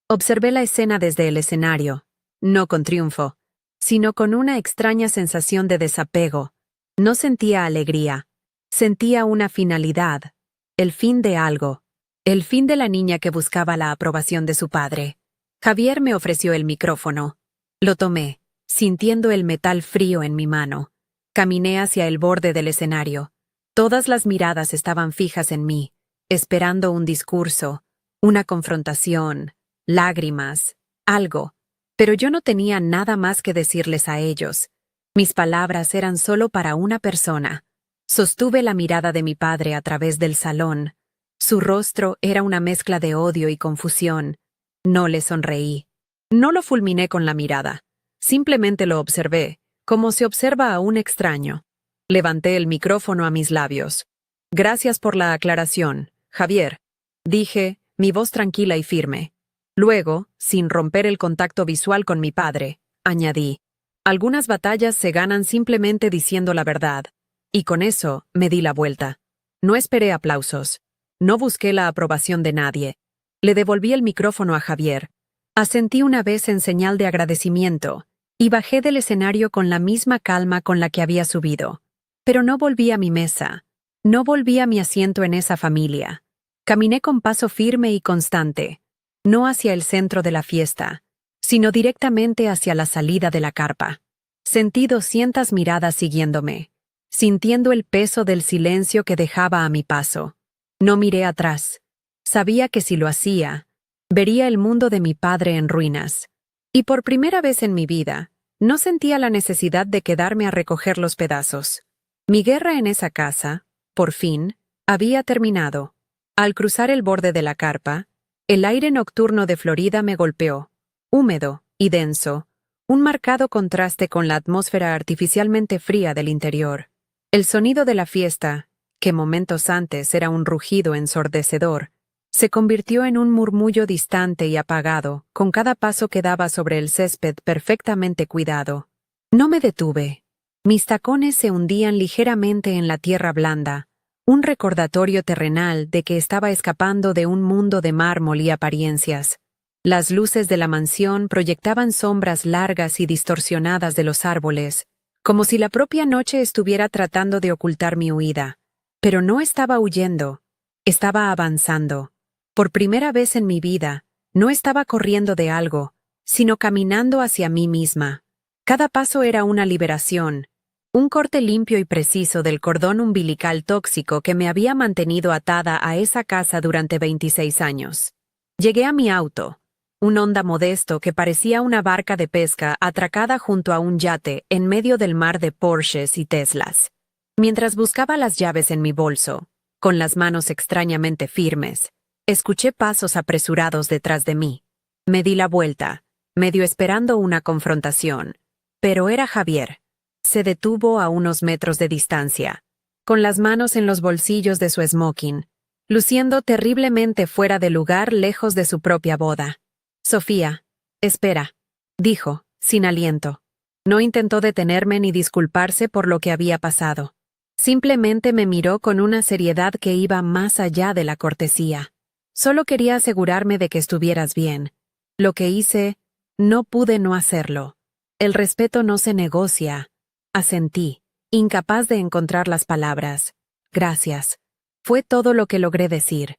Observé la escena desde el escenario, no con triunfo, sino con una extraña sensación de desapego. No sentía alegría, sentía una finalidad, el fin de algo, el fin de la niña que buscaba la aprobación de su padre. Javier me ofreció el micrófono. Lo tomé, sintiendo el metal frío en mi mano. Caminé hacia el borde del escenario. Todas las miradas estaban fijas en mí, esperando un discurso, una confrontación, lágrimas, algo. Pero yo no tenía nada más que decirles a ellos. Mis palabras eran solo para una persona. Sostuve la mirada de mi padre a través del salón. Su rostro era una mezcla de odio y confusión. No le sonreí. No lo fulminé con la mirada. Simplemente lo observé, como se observa a un extraño. Levanté el micrófono a mis labios. Gracias por la aclaración, Javier, dije, mi voz tranquila y firme. Luego, sin romper el contacto visual con mi padre, añadí, algunas batallas se ganan simplemente diciendo la verdad. Y con eso, me di la vuelta. No esperé aplausos. No busqué la aprobación de nadie. Le devolví el micrófono a Javier. Asentí una vez en señal de agradecimiento, y bajé del escenario con la misma calma con la que había subido. Pero no volví a mi mesa. No volví a mi asiento en esa familia. Caminé con paso firme y constante, no hacia el centro de la fiesta, sino directamente hacia la salida de la carpa. Sentí 200 miradas siguiéndome, sintiendo el peso del silencio que dejaba a mi paso. No miré atrás. Sabía que si lo hacía, vería el mundo de mi padre en ruinas. Y por primera vez en mi vida, no sentía la necesidad de quedarme a recoger los pedazos. Mi guerra en esa casa, por fin, había terminado. Al cruzar el borde de la carpa, el aire nocturno de Florida me golpeó, húmedo y denso, un marcado contraste con la atmósfera artificialmente fría del interior. El sonido de la fiesta, que momentos antes era un rugido ensordecedor, se convirtió en un murmullo distante y apagado con cada paso que daba sobre el césped perfectamente cuidado. No me detuve. Mis tacones se hundían ligeramente en la tierra blanda, un recordatorio terrenal de que estaba escapando de un mundo de mármol y apariencias. Las luces de la mansión proyectaban sombras largas y distorsionadas de los árboles, como si la propia noche estuviera tratando de ocultar mi huida. Pero no estaba huyendo, estaba avanzando. Por primera vez en mi vida, no estaba corriendo de algo, sino caminando hacia mí misma. Cada paso era una liberación, un corte limpio y preciso del cordón umbilical tóxico que me había mantenido atada a esa casa durante 26 años. Llegué a mi auto, un Honda modesto que parecía una barca de pesca atracada junto a un yate en medio del mar de Porsches y Teslas. Mientras buscaba las llaves en mi bolso, con las manos extrañamente firmes, escuché pasos apresurados detrás de mí. Me di la vuelta, medio esperando una confrontación, pero era Javier. Se detuvo a unos metros de distancia, con las manos en los bolsillos de su smoking, luciendo terriblemente fuera de lugar lejos de su propia boda. Sofía, espera, dijo, sin aliento. No intentó detenerme ni disculparse por lo que había pasado. Simplemente me miró con una seriedad que iba más allá de la cortesía. Solo quería asegurarme de que estuvieras bien. Lo que hice, no pude no hacerlo. El respeto no se negocia. Asentí, incapaz de encontrar las palabras. Gracias. Fue todo lo que logré decir.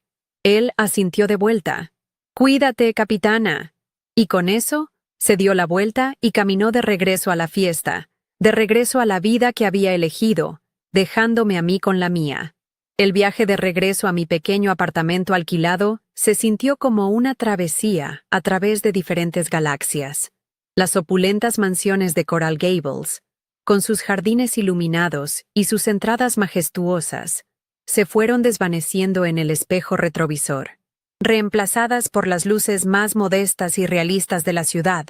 Él asintió de vuelta. «Cuídate, capitana». Y con eso, se dio la vuelta y caminó de regreso a la fiesta, de regreso a la vida que había elegido, dejándome a mí con la mía. El viaje de regreso a mi pequeño apartamento alquilado se sintió como una travesía a través de diferentes galaxias. Las opulentas mansiones de Coral Gables, con sus jardines iluminados y sus entradas majestuosas, se fueron desvaneciendo en el espejo retrovisor, reemplazadas por las luces más modestas y realistas de la ciudad.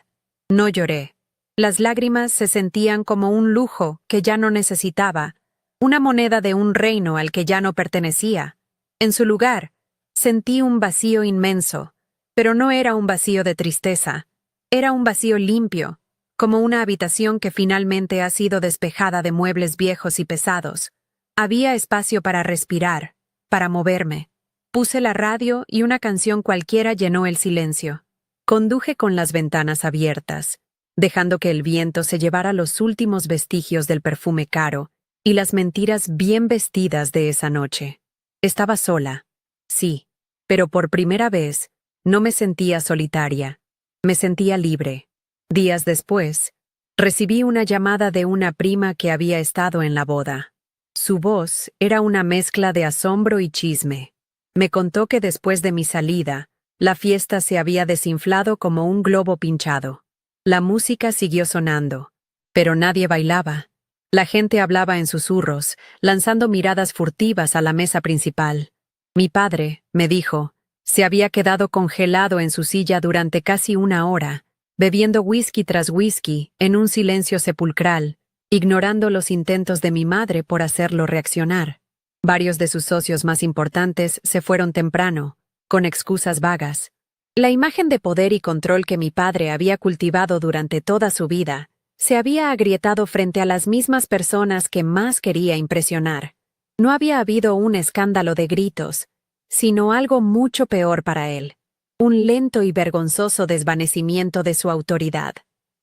No lloré. Las lágrimas se sentían como un lujo que ya no necesitaba, una moneda de un reino al que ya no pertenecía. En su lugar, sentí un vacío inmenso, pero no era un vacío de tristeza, era un vacío limpio, como una habitación que finalmente ha sido despejada de muebles viejos y pesados. Había espacio para respirar, para moverme. Puse la radio y una canción cualquiera llenó el silencio. Conduje con las ventanas abiertas, dejando que el viento se llevara los últimos vestigios del perfume caro y las mentiras bien vestidas de esa noche. Estaba sola, sí, pero por primera vez no me sentía solitaria, me sentía libre. Días después, recibí una llamada de una prima que había estado en la boda. Su voz era una mezcla de asombro y chisme. Me contó que después de mi salida, la fiesta se había desinflado como un globo pinchado. La música siguió sonando, pero nadie bailaba. La gente hablaba en susurros, lanzando miradas furtivas a la mesa principal. Mi padre, me dijo, se había quedado congelado en su silla durante casi una hora, bebiendo whisky tras whisky en un silencio sepulcral, ignorando los intentos de mi madre por hacerlo reaccionar. Varios de sus socios más importantes se fueron temprano, con excusas vagas. La imagen de poder y control que mi padre había cultivado durante toda su vida se había agrietado frente a las mismas personas que más quería impresionar. No había habido un escándalo de gritos, sino algo mucho peor para él, un lento y vergonzoso desvanecimiento de su autoridad.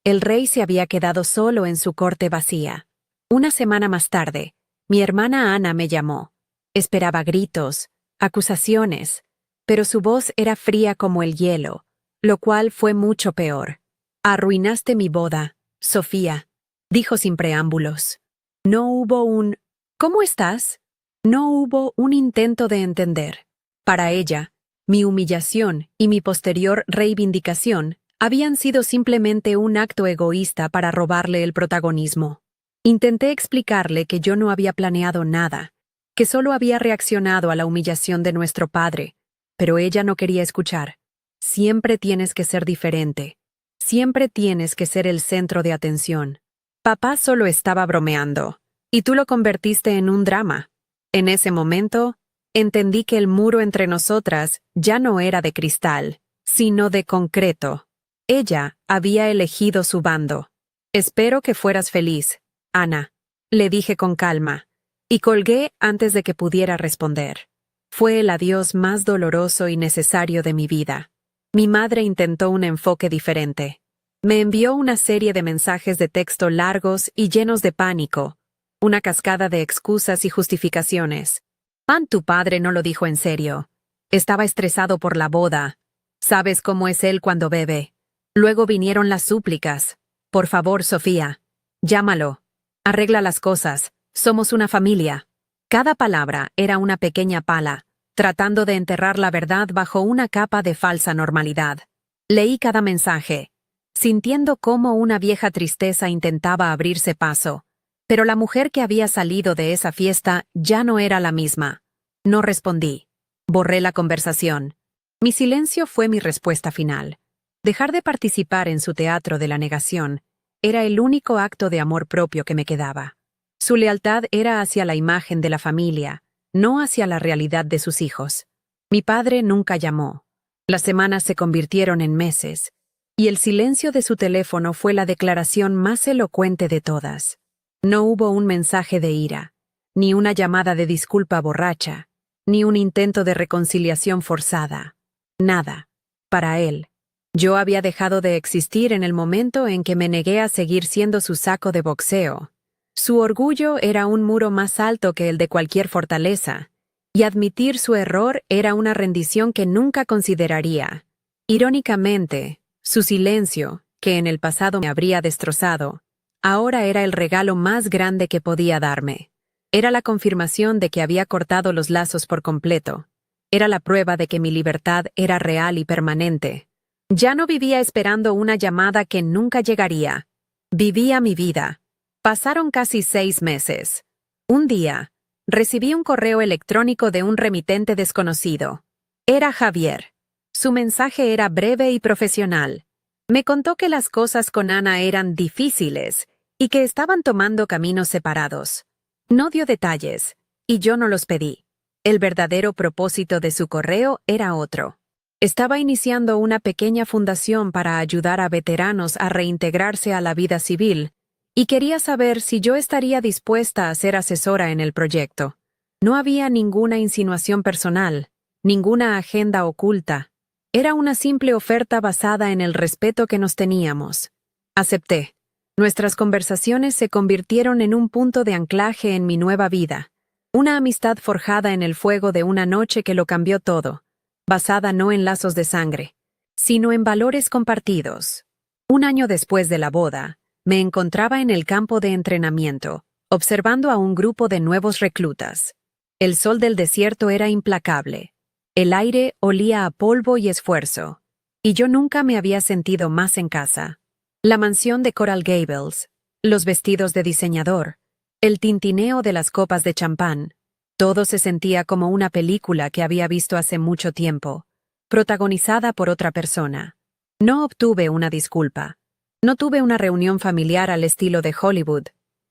El rey se había quedado solo en su corte vacía. Una semana más tarde, mi hermana Ana me llamó. Esperaba gritos, acusaciones, pero su voz era fría como el hielo, lo cual fue mucho peor. «Arruinaste mi boda, Sofía», dijo sin preámbulos. No hubo un «¿Cómo estás?». No hubo un intento de entender. Para ella, mi humillación y mi posterior reivindicación habían sido simplemente un acto egoísta para robarle el protagonismo. Intenté explicarle que yo no había planeado nada, que solo había reaccionado a la humillación de nuestro padre, pero ella no quería escuchar. Siempre tienes que ser diferente. Siempre tienes que ser el centro de atención. Papá solo estaba bromeando, y tú lo convertiste en un drama. En ese momento, entendí que el muro entre nosotras ya no era de cristal, sino de concreto. Ella había elegido su bando. «Espero que fueras feliz, Ana», le dije con calma, y colgué antes de que pudiera responder. Fue el adiós más doloroso y necesario de mi vida. Mi madre intentó un enfoque diferente. Me envió una serie de mensajes de texto largos y llenos de pánico, una cascada de excusas y justificaciones. Tu padre no lo dijo en serio. Estaba estresado por la boda. Sabes cómo es él cuando bebe. Luego vinieron las súplicas. «Por favor, Sofía, llámalo. Arregla las cosas. Somos una familia». Cada palabra era una pequeña pala, tratando de enterrar la verdad bajo una capa de falsa normalidad. Leí cada mensaje, sintiendo cómo una vieja tristeza intentaba abrirse paso. Pero la mujer que había salido de esa fiesta ya no era la misma. No respondí. Borré la conversación. Mi silencio fue mi respuesta final. Dejar de participar en su teatro de la negación era el único acto de amor propio que me quedaba. Su lealtad era hacia la imagen de la familia, no hacia la realidad de sus hijos. Mi padre nunca llamó. Las semanas se convirtieron en meses, y el silencio de su teléfono fue la declaración más elocuente de todas. No hubo un mensaje de ira, ni una llamada de disculpa borracha, ni un intento de reconciliación forzada. Nada. Para él. Yo había dejado de existir en el momento en que me negué a seguir siendo su saco de boxeo. Su orgullo era un muro más alto que el de cualquier fortaleza, Y admitir su error era una rendición que nunca consideraría. Irónicamente, su silencio, que en el pasado me habría destrozado, ahora era el regalo más grande que podía darme. Era la confirmación de que había cortado los lazos por completo. Era la prueba de que mi libertad era real y permanente. Ya no vivía esperando una llamada que nunca llegaría. Vivía mi vida. Pasaron casi 6 meses. Un día, recibí un correo electrónico de un remitente desconocido. Era Javier. Su mensaje era breve y profesional. Me contó que las cosas con Ana eran difíciles y que estaban tomando caminos separados. No dio detalles, y yo no los pedí. El verdadero propósito de su correo era otro. Estaba iniciando una pequeña fundación para ayudar a veteranos a reintegrarse a la vida civil, y quería saber si yo estaría dispuesta a ser asesora en el proyecto. No había ninguna insinuación personal, ninguna agenda oculta. Era una simple oferta basada en el respeto que nos teníamos. Acepté. Nuestras conversaciones se convirtieron en un punto de anclaje en mi nueva vida. Una amistad forjada en el fuego de una noche que lo cambió todo, basada no en lazos de sangre, sino en valores compartidos. Un año después de la boda, me encontraba en el campo de entrenamiento, observando a un grupo de nuevos reclutas. El sol del desierto era implacable. El aire olía a polvo y esfuerzo. Y yo nunca me había sentido más en casa. La mansión de Coral Gables, los vestidos de diseñador, el tintineo de las copas de champán, todo se sentía como una película que había visto hace mucho tiempo, protagonizada por otra persona. No obtuve una disculpa. No tuve una reunión familiar al estilo de Hollywood.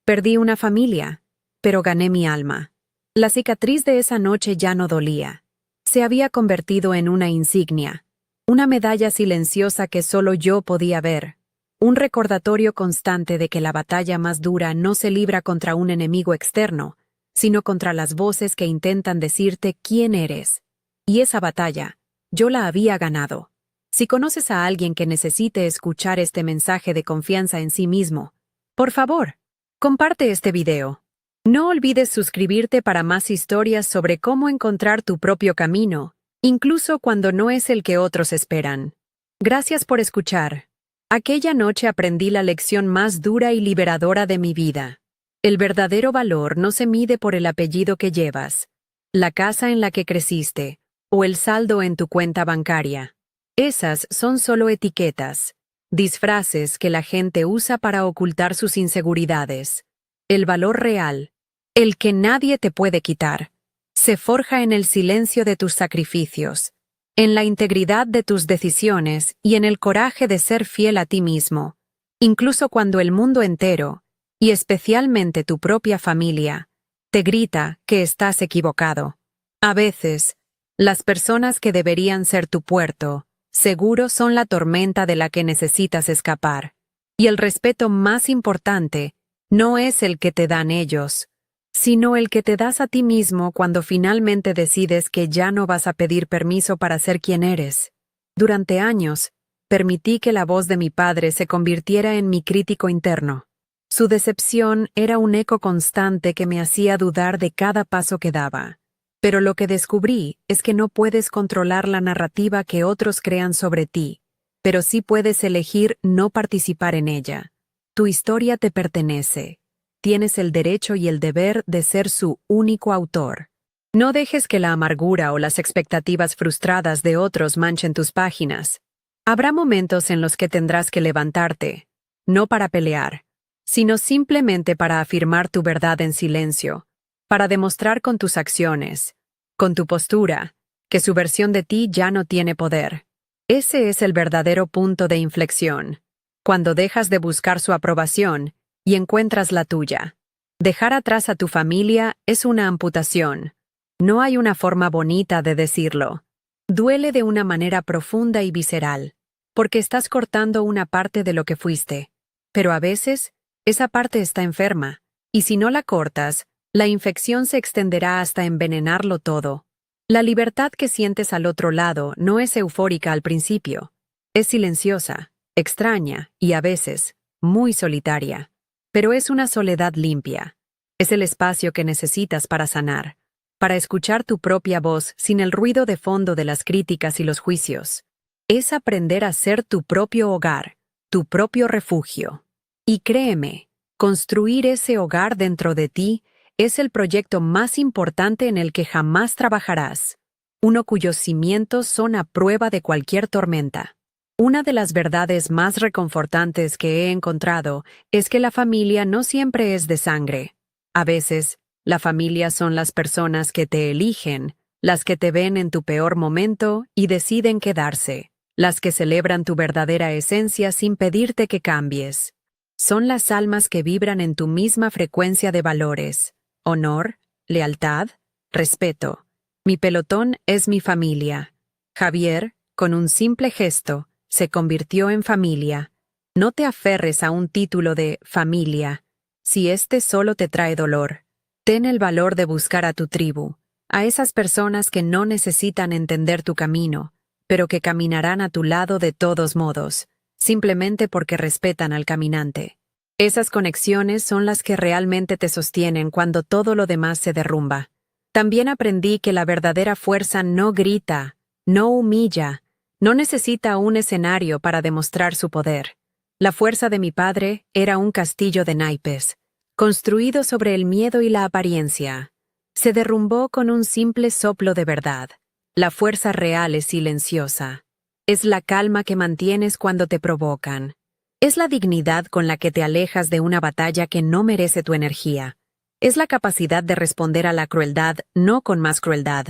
Perdí una familia, pero gané mi alma. La cicatriz de esa noche ya no dolía. Se había convertido en una insignia, una medalla silenciosa que solo yo podía ver, un recordatorio constante de que la batalla más dura no se libra contra un enemigo externo, sino contra las voces que intentan decirte quién eres. Y esa batalla, yo la había ganado. Si conoces a alguien que necesite escuchar este mensaje de confianza en sí mismo, por favor, comparte este video. No olvides suscribirte para más historias sobre cómo encontrar tu propio camino, incluso cuando no es el que otros esperan. Gracias por escuchar. Aquella noche aprendí la lección más dura y liberadora de mi vida. El verdadero valor no se mide por el apellido que llevas, la casa en la que creciste, o el saldo en tu cuenta bancaria. Esas son solo etiquetas, disfraces que la gente usa para ocultar sus inseguridades. El valor real, el que nadie te puede quitar, se forja en el silencio de tus sacrificios, en la integridad de tus decisiones y en el coraje de ser fiel a ti mismo, incluso cuando el mundo entero, y especialmente tu propia familia, te grita que estás equivocado. A veces, las personas que deberían ser tu puerto, seguro son la tormenta de la que necesitas escapar. Y el respeto más importante no es el que te dan ellos, sino el que te das a ti mismo cuando finalmente decides que ya no vas a pedir permiso para ser quien eres. Durante años, permití que la voz de mi padre se convirtiera en mi crítico interno. Su decepción era un eco constante que me hacía dudar de cada paso que daba. Pero lo que descubrí es que no puedes controlar la narrativa que otros crean sobre ti, pero sí puedes elegir no participar en ella. Tu historia te pertenece. Tienes el derecho y el deber de ser su único autor. No dejes que la amargura o las expectativas frustradas de otros manchen tus páginas. Habrá momentos en los que tendrás que levantarte, no para pelear, sino simplemente para afirmar tu verdad en silencio, para demostrar con tus acciones, con tu postura, que su versión de ti ya no tiene poder. Ese es el verdadero punto de inflexión, cuando dejas de buscar su aprobación y encuentras la tuya. Dejar atrás a tu familia es una amputación. No hay una forma bonita de decirlo. Duele de una manera profunda y visceral, porque estás cortando una parte de lo que fuiste. Pero a veces, esa parte está enferma, y si no la cortas, la infección se extenderá hasta envenenarlo todo. La libertad que sientes al otro lado no es eufórica al principio. Es silenciosa, extraña y a veces, muy solitaria. Pero es una soledad limpia. Es el espacio que necesitas para sanar, para escuchar tu propia voz sin el ruido de fondo de las críticas y los juicios. Es aprender a ser tu propio hogar, tu propio refugio. Y créeme, construir ese hogar dentro de ti es el proyecto más importante en el que jamás trabajarás, uno cuyos cimientos son a prueba de cualquier tormenta. Una de las verdades más reconfortantes que he encontrado es que la familia no siempre es de sangre. A veces, la familia son las personas que te eligen, las que te ven en tu peor momento y deciden quedarse, las que celebran tu verdadera esencia sin pedirte que cambies. Son las almas que vibran en tu misma frecuencia de valores: honor, lealtad, respeto. Mi pelotón es mi familia. Javier, con un simple gesto, se convirtió en familia. No te aferres a un título de familia, si este solo te trae dolor. Ten el valor de buscar a tu tribu, a esas personas que no necesitan entender tu camino, pero que caminarán a tu lado de todos modos, simplemente porque respetan al caminante. Esas conexiones son las que realmente te sostienen cuando todo lo demás se derrumba. También aprendí que la verdadera fuerza no grita, no humilla, no necesita un escenario para demostrar su poder. La fuerza de mi padre era un castillo de naipes, construido sobre el miedo y la apariencia. Se derrumbó con un simple soplo de verdad. La fuerza real es silenciosa. Es la calma que mantienes cuando te provocan. Es la dignidad con la que te alejas de una batalla que no merece tu energía. Es la capacidad de responder a la crueldad no con más crueldad,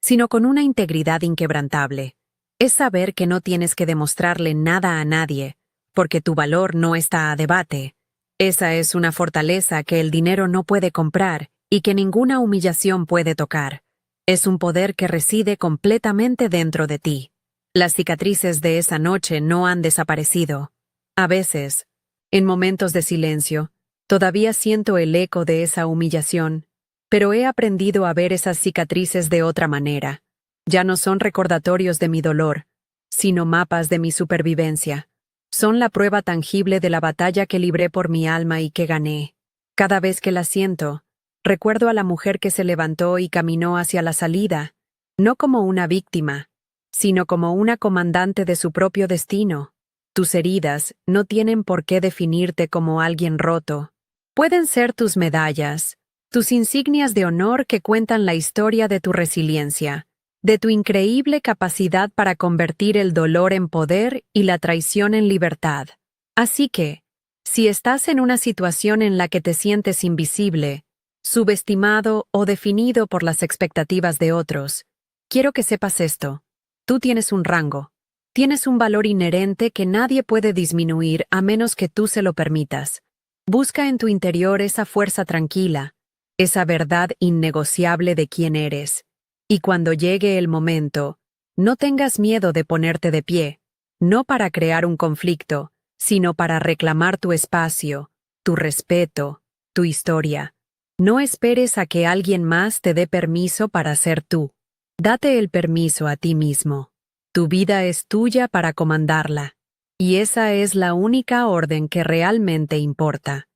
sino con una integridad inquebrantable. Es saber que no tienes que demostrarle nada a nadie, porque tu valor no está a debate. Esa es una fortaleza que el dinero no puede comprar y que ninguna humillación puede tocar. Es un poder que reside completamente dentro de ti. Las cicatrices de esa noche no han desaparecido. A veces, en momentos de silencio, todavía siento el eco de esa humillación, pero he aprendido a ver esas cicatrices de otra manera. Ya no son recordatorios de mi dolor, sino mapas de mi supervivencia. Son la prueba tangible de la batalla que libré por mi alma y que gané. Cada vez que la siento, recuerdo a la mujer que se levantó y caminó hacia la salida, no como una víctima, sino como una comandante de su propio destino. Tus heridas no tienen por qué definirte como alguien roto. Pueden ser tus medallas, tus insignias de honor que cuentan la historia de tu resiliencia, de tu increíble capacidad para convertir el dolor en poder y la traición en libertad. Así que, si estás en una situación en la que te sientes invisible, subestimado o definido por las expectativas de otros, quiero que sepas esto: tú tienes un rango. Tienes un valor inherente que nadie puede disminuir a menos que tú se lo permitas. Busca en tu interior esa fuerza tranquila, esa verdad innegociable de quién eres. Y cuando llegue el momento, no tengas miedo de ponerte de pie, no para crear un conflicto, sino para reclamar tu espacio, tu respeto, tu historia. No esperes a que alguien más te dé permiso para ser tú. Date el permiso a ti mismo. Tu vida es tuya para comandarla, y esa es la única orden que realmente importa.